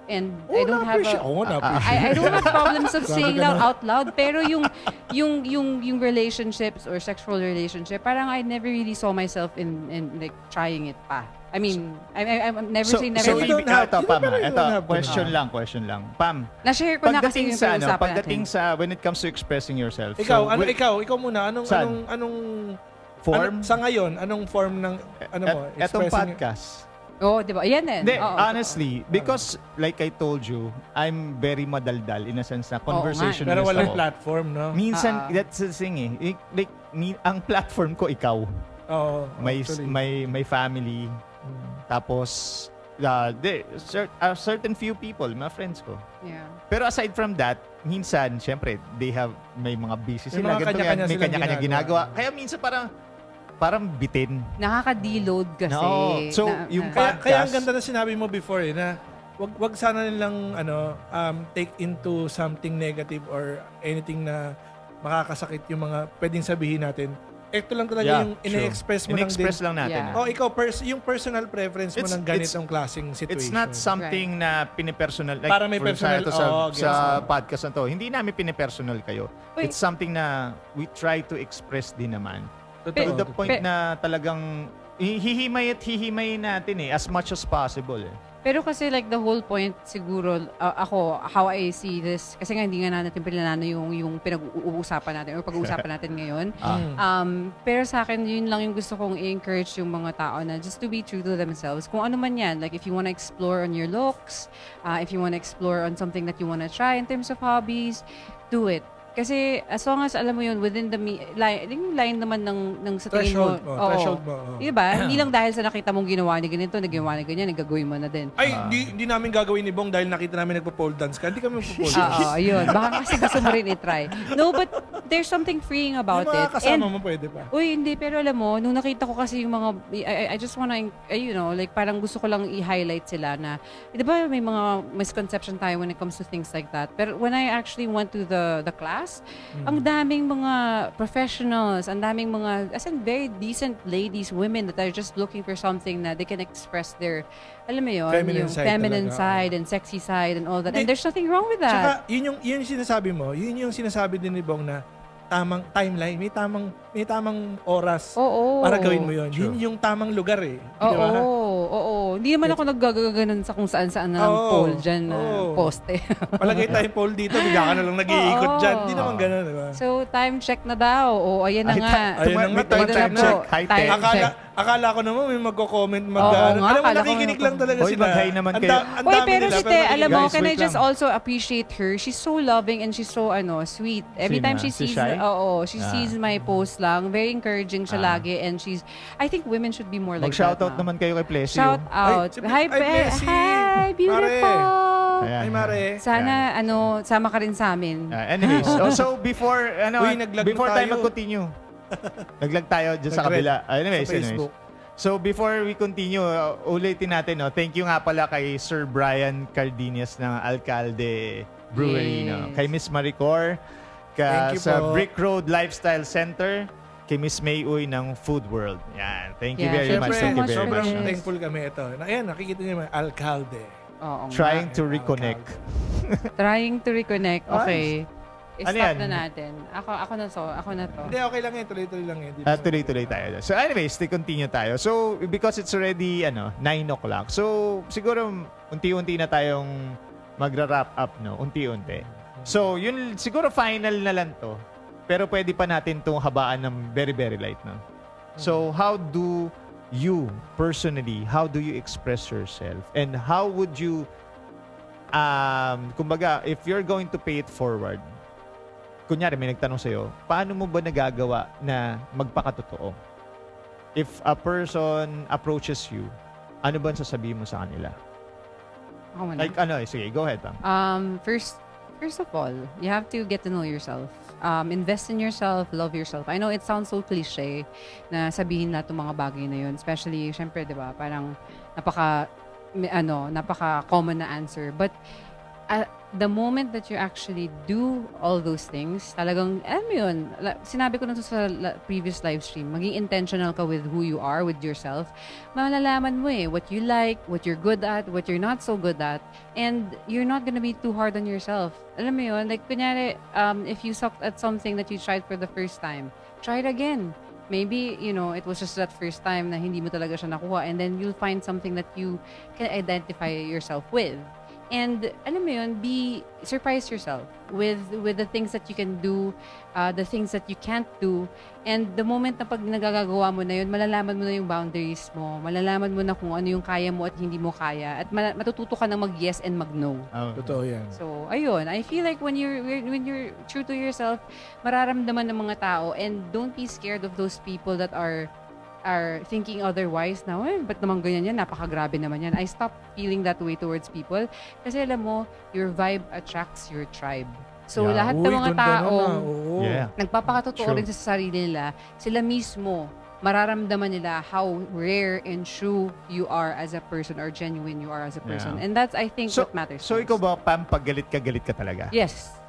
Oh, I don't have I don't have problems of Grabe saying ka that na. out loud, pero yung relationships or sexual relationship, parang I never really saw myself in like trying it pa. I mean, I'm never say never. so you don't have- ito, you Pam, don't ito, have to. question lang. Pam, Na-share ko na kasi pagdating yung sa, pinag-usapan pagdating natin. sa, when it comes to expressing yourself. Ikaw, so, ikaw muna, Saan? anong form? sa ngayon, anong form ng mo? Etong expressing- podcast. Oh, di ba? Yan din. Hindi, Oo, honestly, because like I told you, I'm very madaldal in a sense na conversationalist Pero walang ako. platform, no? Minsan, Ah. that's the thing eh. Like, ang platform ko, ikaw. Oo. May, actually. may family. Tapos, certain few people, mga friends ko. Yeah. Pero aside from that, minsan, syempre, may mga busy May sila. mga ganito kanya-kanya yan, may silang kanya-kanya ginagawa. ginagawa. Kaya minsan parang bitin. Nakaka-deload kasi. No. So, yung Kaya ang podcast. ganda na sinabi mo before na wag sana nilang take into something negative or anything na makakasakit yung mga pwedeng sabihin natin. Ito lang talaga Yeah, yung true. ine-express mo lang din. In-express lang natin. Yeah. ah. Oh, ikaw yung personal preference mo It's- ng ganitong klaseng situation. It's not something na pinipersonal. Like, Para may for personal- example, oo, sa gets. podcast na to, hindi namin pinipersonal kayo. Uy. It's something na we try to express din naman. Totoo. To the point na talagang hihimayin natin as much as possible. Pero kasi like the whole point siguro, ako, how I see this, kasi nga hindi nga natin pinanano yung pinag-uusapan natin or pag-uusapan natin ngayon. Pero sa akin, yun lang yung gusto kong i-encourage yung mga tao na just to be true to themselves. Kung ano man yan, like if you wanna explore on your looks, if you wanna explore on something that you wanna try in terms of hobbies, do it. Kasi as long as alam mo yun, within the yung line naman ng sa tingin mo. Threshold mo. oo. Threshold mo. oo. Diba? Hindi lang dahil sa nakita mong ginawa ni ganito, nagawa ni ganyan, nagagawin mo na din. Ay, hindi namin gagawin ni Bong dahil nakita namin nagpo-pole dance ka. Hindi kami magpo-pole dance. Oo, ayun. Baka kasi gusto mo rin i-try. No, but there's something freeing about Yung mga it. kasama mo pwede pa. Uy, hindi. Pero alam mo, nung nakita ko kasi yung mga, I just wanna, like parang gusto ko lang i-highlight sila na, di ba may mga misconception tayo when it comes to things like that. Pero when I actually went to the class, class, ang daming mga professionals, ang daming mga, as in, very decent ladies, women that are just looking for something na they can express their, alam mo yun, Feminine yung side feminine talaga. side and sexy side and all that. And Hindi. there's nothing wrong with Tsaka, that. yun yung sinasabi mo, yun yung sinasabi din ni Bong na tamang timeline, may tamang oras Oo. para gawin mo yun. True. Yun yung tamang lugar eh. Di Oo, ba? oo. Hindi naman ako naggagaganon sa kung saan-saan na lang Oo, pole dyan na oo. poste. Palagay tayong pole dito, bigla ka na lang nag-iikot Oo. dyan. Di naman ganun, di ba? So, time check na daw. O, ayan na Ay, nga. ayun na nga, May time na check. po. High tech. Time check. Akala ko naman may magko-comment, Oo nga, alam mo, akala ko nakikinig may lang talaga Hoy, sila. mag-hi naman Ang kayo. ang Oy, dami pero nila, si Te, nakikinig alam mo, Guys, can I wait just lang. also appreciate her? She's so loving and she's so, sweet. Every Sino? time she Si sees, Shai? she sees my post lang. Very encouraging siya lagi and I think women should be more like that. Mag-shoutout now. naman kayo kay Plessy. Shout out. si- Hi, ay, Blessy. Hi, beautiful. Ayan. Ay, Mare. Sana, sama ka rin sa amin. Anyways, so before Uy, naglag before na tayo tayo. mag-continue. Naglag tayo dyan sa Nag-red kabila. Anyways, sa Facebook. So before we continue, ulitin natin, no? Thank you nga pala kay Sir Brian Cardenas ng Alcalde Brewery, no? Yes. Kay Miss Maricor, Thank you sa po. Brick Road Lifestyle Center, kay Miss May Uy ng Food World. Yan. Thank you Yeah, very much. Siyempre, Thank you much very for sobrang much. this. thankful kami ito. Ayan, nakikita niyo naman, Alcalde. Oo nga. Trying to reconnect. Trying to reconnect. Okay. Ano Stop yan? na natin. Ako na to. Hindi, okay lang yan. Tuloy-tuloy lang yan. Tuloy-tuloy tayo. So anyways, continue tayo. So because it's already 9 o'clock. So siguro unti-unti na tayong magra-wrap up, no? Unti-unti. So yun siguro final na lang to. Pero pwede pa natin tong habaan ng very very light, no? So how do you personally, how do you express yourself? And how would you kumbaga, if you're going to pay it forward, kunyari may nagtanong sa'yo, paano mo ba nagagawa na magpakatotoo? If a person approaches you, ano ba ang sasabihin mo sa kanila? Ako muna. Like sige, go ahead. First of all, you have to get to know yourself. Invest in yourself, love yourself. I know it sounds so cliche na sabihin lahat ng mga bagay na yun. Especially, syempre, di ba, parang napaka-common na answer. But, the moment that you actually do all those things, talagang, alam mo yun, sinabi ko na to sa previous live stream, maging intentional ka with who you are, with yourself, malalaman mo what you like, what you're good at, what you're not so good at, and you're not gonna be too hard on yourself. Alam mo yun, like, kunyari, if you sucked at something that you tried for the first time, try it again. Maybe, it was just that first time na hindi mo talaga siya nakuha, and then you'll find something that you can identify yourself with. And alam mo yun, surprise yourself with the things that you can do, the things that you can't do. And the moment na pag nagagagawa mo na yun, malalaman mo na yung boundaries mo. Malalaman mo na kung ano yung kaya mo at hindi mo kaya. At matututo ka ng mag-yes and mag-no. Totoo yan. So, ayun. I feel like when you're true to yourself, mararamdaman ng mga tao, and don't be scared of those people that are thinking otherwise na, ba't naman ganyan yan? Napakagrabe naman yan. I stopped feeling that way towards people. Kasi alam mo, your vibe attracts your tribe. So, Yeah. lahat ng mga taong Yeah. nagpapakatotoo True. rin sa sarili nila, sila mismo, mararamdaman nila how rare and true you are as a person or genuine you are as a person. Yeah. And that's, I think, what matters. So most. ikaw ba, Pam, pag galit ka talaga? Yes.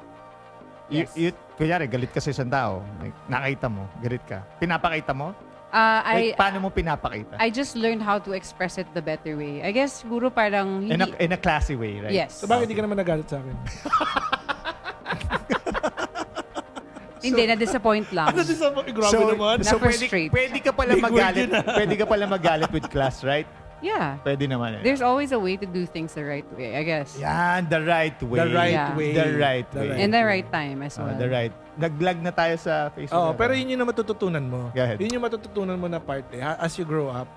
Yes. Kunyari, galit ka sa isang tao, like, nakita mo, galit ka. Pinapakita mo? I Paano mo pinapakita? just learned how to express it the better way. I guess siguro parang hindi... In a classy way, right? Yes. So, bakit hindi ka naman nagalit sa akin? Hindi, na-disappoint lang. Ano sa grabe naman? so Na-frustrate. pwede ka pala Big word magalit. yun, Pwede ka pala magalit with class, right? Yeah. Pwede naman eh. There's always a way to do things the right way, I guess. Yan, the right way. The right Yeah. way. The right way. In the right time as well. The right. Nag-vlog na tayo sa Facebook. Oo, pero yun yung matututunan mo. Go ahead. Yun yung matututunan mo na part as you grow up.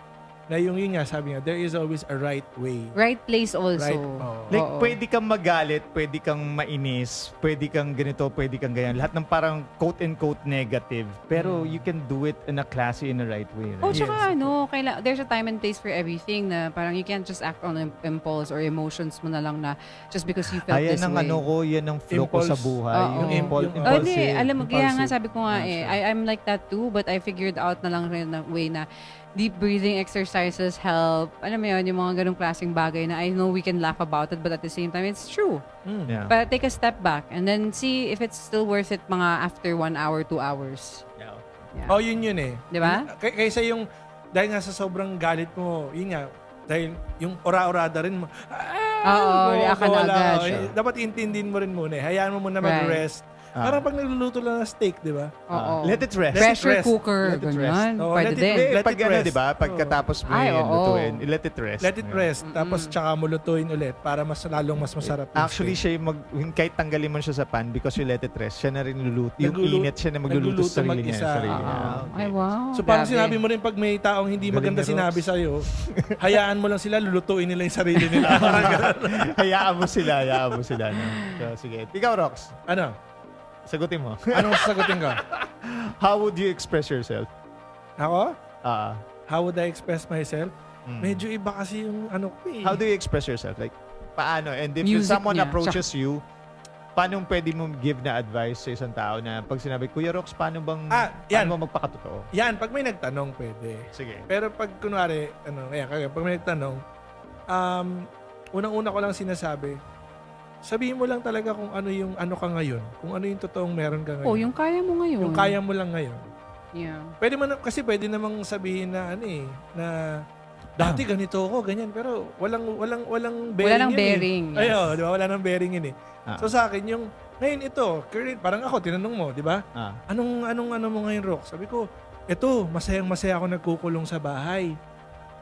Na yun nga, sabi nga, there is always a right way. Right place also. Right. Oh. Like, Oo. pwede kang magalit, pwede kang mainis, pwede kang ganito, pwede kang ganyan. Lahat ng parang quote-unquote negative. Pero you can do it in a classy, in a right way. Oh, Right? tsaka there's a time and place for everything na parang you can't just act on impulse or emotions mo na lang na just because you felt Ayan this ang way. yan ang flow ko sa Impulse. buhay. Oo. Yung Yung- Oh, hindi. impulsive. Alam mo, kaya nga Impulsive. sabi ko nga I'm like that too, but I figured out na lang rin na way na deep breathing exercises help. Alam mo yun, yung mga ganong klaseng bagay na I know we can laugh about it, but at the same time, it's true. Yeah. But take a step back and then see if it's still worth it mga after 1 hour, 2 hours. Yeah. Yeah. Oh, yun eh. Di ba? Kaysa yung, dahil nga sa sobrang galit mo, yun nga, dahil yung ora-orada rin mo, react ka na wala, agad. dapat intindihin mo rin muna eh. Hayaan mo muna mag-rest. Parang pag nagluluto lang ng steak, di ba? Oo. Let it rest. Pressure rest. cooker, Let it ganyan. Oh, Pwede let it din. rest. Let Pag it ano, rest. di ba? Pagkatapos mo Ay, yun, oo. lutuin, let it rest. Let it rest. Tapos tsaka mo lutuin ulit para mas lalong mas masarap. yung Actually, steak. siya yung kahit tanggalin mo siya sa pan because you let it rest, siya na rin luluto. Yung init siya na magluluto sa sarili niya. mag-isa. Sarili niya. Ay, wow. So parang Grabe. sinabi mo rin pag may taong hindi Galing maganda ni Rox. sinabi sa'yo, hayaan mo lang sila, lulutuin nila yung sarili nila. Parang ganun. hayaan mo sila. No? So, sige. Ikaw, Rox, Ano? sagutin mo. Anong sasagutin ko? How would you express yourself? Ako? Ah. How would I express myself? Mm. Medyo iba kasi yung ano ko eh. How do you express yourself? Like, paano? And if Music someone niya. approaches you, paano pwede mo give na advice sa isang tao na pag sinabi, Kuya Rox, paano yan. mo magpakatotoo? Yan, pag may nagtanong, pwede. Sige. Pero pag kunwari, pag may nagtanong, unang-una ko lang sinasabi, sabihin mo lang talaga kung ano yung ano ka ngayon. Kung ano yung totoong meron ka ngayon. Oh, yung kaya mo ngayon. Yung kaya mo lang ngayon. Yeah. Pwede mo kasi pwede namang sabihin na na dati ganito ako, ganyan, pero walang bearing. Wala nang yun bearing. Eh. Ay, Yes. di ba? Wala nang bearing yun eh. Ah. So sa akin yung ngayon ito, current, parang ako tinanong mo, di ba? Ah. Anong mo ngayon, Rox? Sabi ko, eto, masayang-masaya ako nagkukulong sa bahay.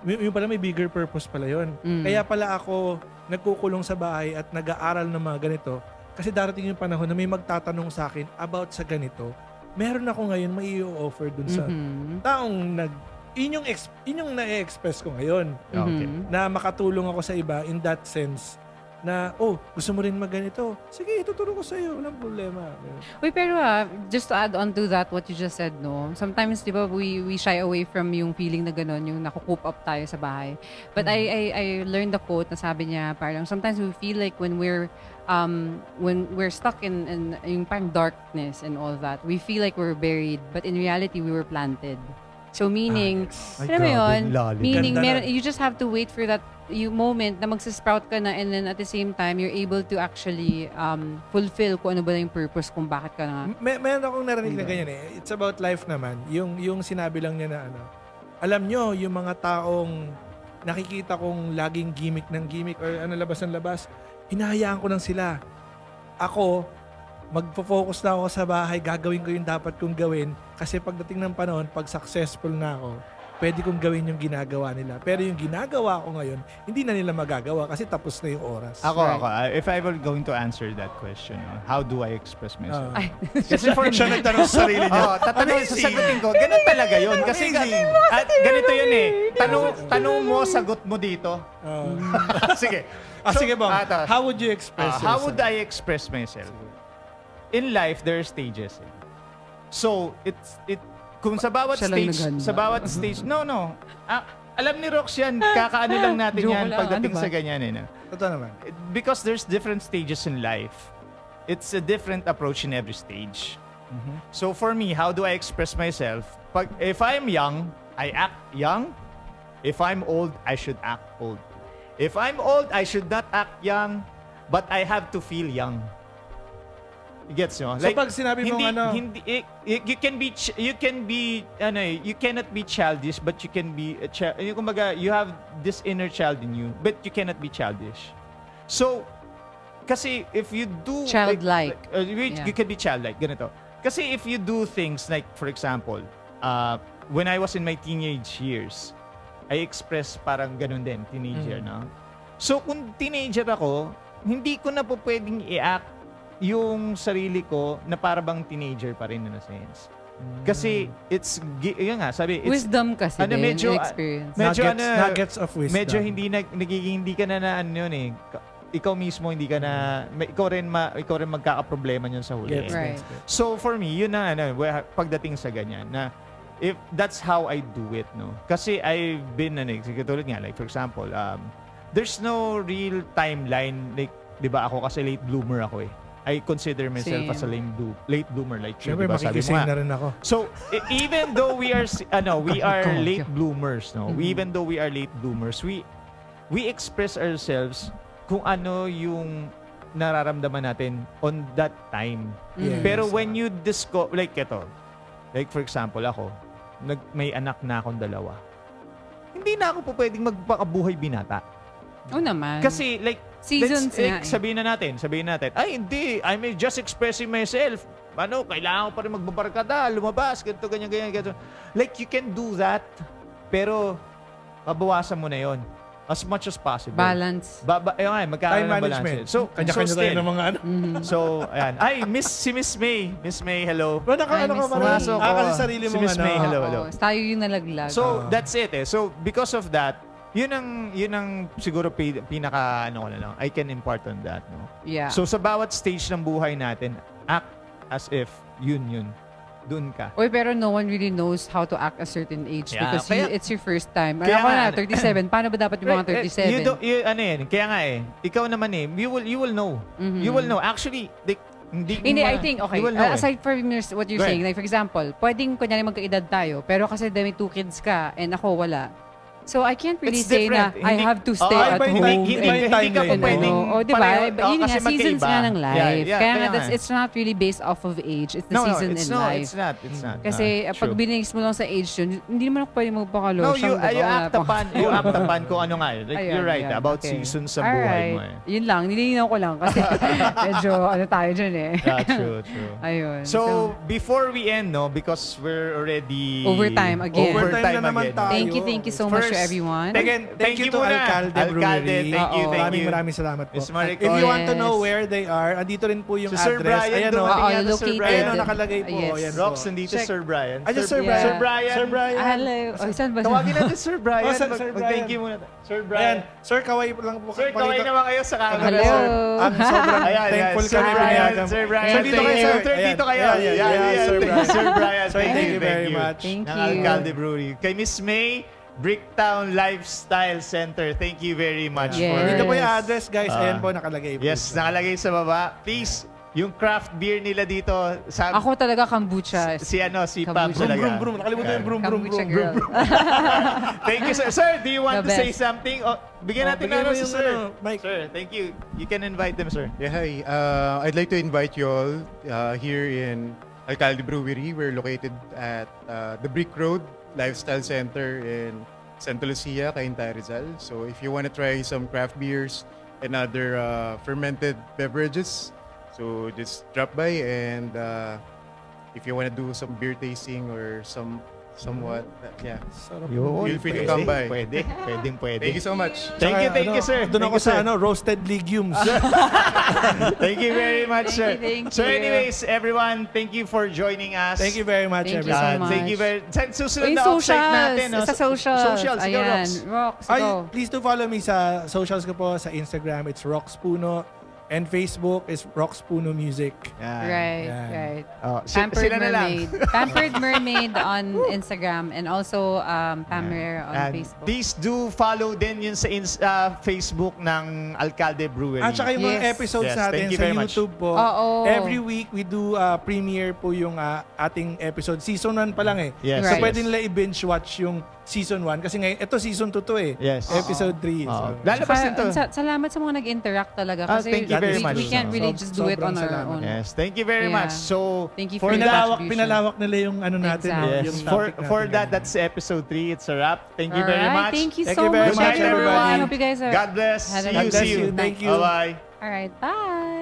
Yung pala may bigger purpose pala yun. Mm. Kaya pala ako nagkukulong sa bahay at nag-aaral ng mga ganito kasi darating yung panahon na may magtatanong sa akin about sa ganito. Meron ako ngayon may i-offer dun sa taong yun yung na-express ko ngayon. Okay. Na makatulong ako sa iba in that sense na, gusto mo rin magganito? Sige, ituturo ko sa'yo. Walang problema. Wait, pero just to add on to that, what you just said, no? Sometimes, di ba, we shy away from yung feeling na gano'n, yung nakukoop up tayo sa bahay. But I learned the quote na sabi niya, parang sometimes we feel like when we're stuck in yung parang darkness and all that, we feel like we're buried, but in reality, we were planted. So meaning, Ay, alam mo grabe, yun, lalim. meaning Ganda you just have to wait for that yung moment na magsisprout ka na and then at the same time, you're able to actually fulfill kung ano ba na yung purpose kung bakit ka na. Meron akong narinig na ganyan eh. It's about life naman. Yung sinabi lang niya na alam nyo, yung mga taong nakikita kong laging gimmick ng gimmick or labas ng labas, hinahayaan ko lang sila. Ako, magpo-focus na ako sa bahay, gagawin ko yung dapat kong gawin kasi pagdating ng panahon, pag successful na ako, pwede kong gawin yung ginagawa nila. Pero yung ginagawa ko ngayon, hindi na nila magagawa kasi tapos na yung oras. Ako, if I were going to answer that question, how do I express myself? Ay, Kasi for Siya nagtanong sa sarili niya. tatanong, sasagutin ko. Ganun talaga yun. Kasi ganito yun eh. Tanong mo, sagot mo dito. Sige. Sige ba? ito. How would you express yourself? How would I express myself? In life, there are stages. Eh. So, kung sa bawat Siya lang stage, naghanda. no. Alam ni Rox yan, kakaano lang natin Joke yan lang, pagdating ano ba? sa ganyan eh. No? Totoo naman. Because there's different stages in life. It's a different approach in every stage. So for me, how do I express myself? If I'm young, I act young. If I'm old, I should act old. If I'm old, I should not act young, but I have to feel young. You gets nyo? So pag sinabi mo you cannot be childish, but you can be kumbaga, you have this inner child in you, but you cannot be childish. So, kasi if you do Childlike. you can be childlike, ganito. Kasi if you do things like, for example, when I was in my teenage years, I express parang ganun din, teenager, no? So, kung teenager ako, hindi ko na po pwedeng i-act yung sarili ko na para bang teenager pa rin in a sense. Kasi yun nga, sabi, wisdom kasi din, medyo, experience. medyo nuggets of wisdom. medyo hindi ka na yun eh. Ikaw mismo hindi ka na ikaw rin magkakaproblema niyan sa huli. Gets, Right. gets. So for me, yun na pagdating sa ganyan na if that's how I do it, no. Kasi I've been katulad nga, like for example, there's no real timeline, like 'di ba ako kasi late bloomer ako eh. I consider myself Same. as a late bloomer like you, Siyempre, diba? Sabi mo makikising nga. na rin ako. So, even though we are we are Come on, late yeah. bloomers, no? Mhm. Even though we are late bloomers, we express ourselves kung ano yung nararamdaman natin on that time. Yes. Pero when you discover, like ito, like for example ako, may anak na akong 2. Hindi na ako po pwedeng magpakabuhay binata. Oo naman. Kasi like, Seasons nga eh. sabihin natin, ay hindi, I'm just expressing myself. Kailangan ko pa rin magbabarkada, lumabas, ganito, ganyan. Like, you can do that, pero pabawasan mo na yon as much as possible. Balance. Ayun nga, magkakaroon Time ng management. balance. So, Kanya-kanya tayo still, ng mga ano. Mhm. so, ayan. Ay, si Miss May. Miss May, hello. Ano ka Ay, ba? Miss Pumasok May. ko. Kasi sarili Si mo Miss May, hello, hello. Oo, tayo yung nalaglag. So, that's it eh. So, because of that, yun ang siguro pinaka ano ko na lang. I can impart on that, no. yeah. So sa bawat stage ng buhay natin, act as if yun. Doon ka. Oy, pero no one really knows how to act a certain age Yeah, because kaya- it's your first time. Kaya Ako na, nga- 37. Paano ba dapat yung mga 37? Kaya nga eh. Ikaw naman eh. You will know. Mhm. You will know. Actually, hindi Hindi, I think, okay. You will know Aside from what you're Go saying, ahead. like for example, pwedeng kunyari magkaedad tayo, pero kasi may 2 kids ka and ako wala. So I can't really It's say na different. I Hindi- have to stay Oo, at iba yung home. time- Hindi iba yung ka po timeline. pwedeng Oh, di ba? pareho. Yun nga, Kasi seasons magkaiba. nga ng life. Yeah, Kaya kaya nga, nga. it's not really based off of age. It's the No, season it's in life. It's not. Kasi pag binigis mo lang sa age yun, hindi naman ako pwede magpakalo. No, you act upon kung ano nga yun. Like, Ayun, you're right ayun, about okay. seasons sa buhay mo eh. Yun lang, nililinaw ko lang kasi medyo ano tayo dyan eh. Yeah, true. Ayun. So, before we end, no, because we're already Overtime again. Overtime na naman again, no? tayo. Thank you so much to First, everyone. Again, thank you to muna. Alcalde Brewery. Thank you, Oo. thank you. Maraming salamat po. Miss Maricol. If you want to know Yes. where they are, andito rin po yung Si Sir address. Brian, Ayan o. dumating Oo, yata, Sir located. Brian. Ayan o, nakalagay po. Yes. Ayan Rox, po. nandito Check. Sir Brian. Ayan, Sir Brian. Sir Brian. Sir Brian. Hello. Oh, saan ba? Tawagin natin Sir Brian. Oh, Sir Brian. Thank you muna. Sir Ayan, Brian. Sir, kaway lang po. Sir, kaway naman kayo sa camera. Hello. Sir. Sobrang Ayan, thankful Sir kami Brian, pinayagan. Sir Brian. Sir, dito kayo, sir. Sir, dito kayo. Ayan, Sir Thank you, Brian. Sir Brian. Sir, thank you very much. Thank Ng you. Alcalde Brewery. Kay Miss May, Bricktown Lifestyle Center. Thank you very much Yes. for... Dito po yung address, guys. Ah. Ayan po, nakalagay po. Yes, nakalagay sa baba. Please, yung craft beer nila dito, sa Ako talaga kombucha. si Pam Kombucha. talaga. Brum, nakalimutan yung brum, brum, Kombucha brum, girl. brum. Thank you, sir. Sir, do you want The to say best. something? Oh, bigyan Oh, natin bigyan na mo si yung sir. mic. Sir, thank you. You can invite them, sir. Yeah, hi. I'd like to invite you all here in Alcalde Brewery. We're located at the Brick Road Lifestyle Center in Santa Lucia, Cainta, Rizal. So if you want to try some craft beers and other fermented beverages, so just drop by, and if you want to do some beer tasting or somewhat, yeah. Sarap. Feel free to come by. Pwede. Thank you so much. Thank you, sir. Doon Thank ako you, sa sir. roasted legumes. Thank you very much, sir. Thank So you. anyways, everyone, thank you for joining us. Thank you very much, Thank you everyone. so much. Thank you very Sa susunod Uy, na offsite natin. No? Sa socials. Socials. Go, Ayan. Rox. Rox, Ay, go. please do follow me sa socials ko po. Sa Instagram, it's Rox Puno. And Facebook is Rox Puno Music. Yan. Right, Yan. right. Oh, Pampered sila na lang. Mermaid. Pampered Mermaid on Instagram and also Pamper on And Facebook. please do follow din yun sa Facebook ng Alcalde Brewery. At saka yung mga Yes. episodes Yes, natin thank you sa very much. YouTube po. Oo. Every week, we do premiere po yung ating episode. Season 1 pa lang eh. Yes. So Right. pwede nila i-binge watch yung Season 1. Kasi ngayon, ito Season 2 to eh. Yes. Episode 3. Oo. So, Lalabas Saka, din to. salamat sa mga nag-interact talaga Ah, kasi thank you very much. we can't really just do it on our Sobrang own. Yes, thank you very Yeah. much. So, Thank you for for that, that. pinalawak nila yung ano natin. Exactly. yes, Yung for topic for natin that, ngayon. that's episode 3. It's a wrap. Thank you very Alright, much. Thank you Thank so you very much, much, everyone. everybody. Hope you guys are... God bless. Had a See you. good See you. Thank you. Bye-bye. All right, bye.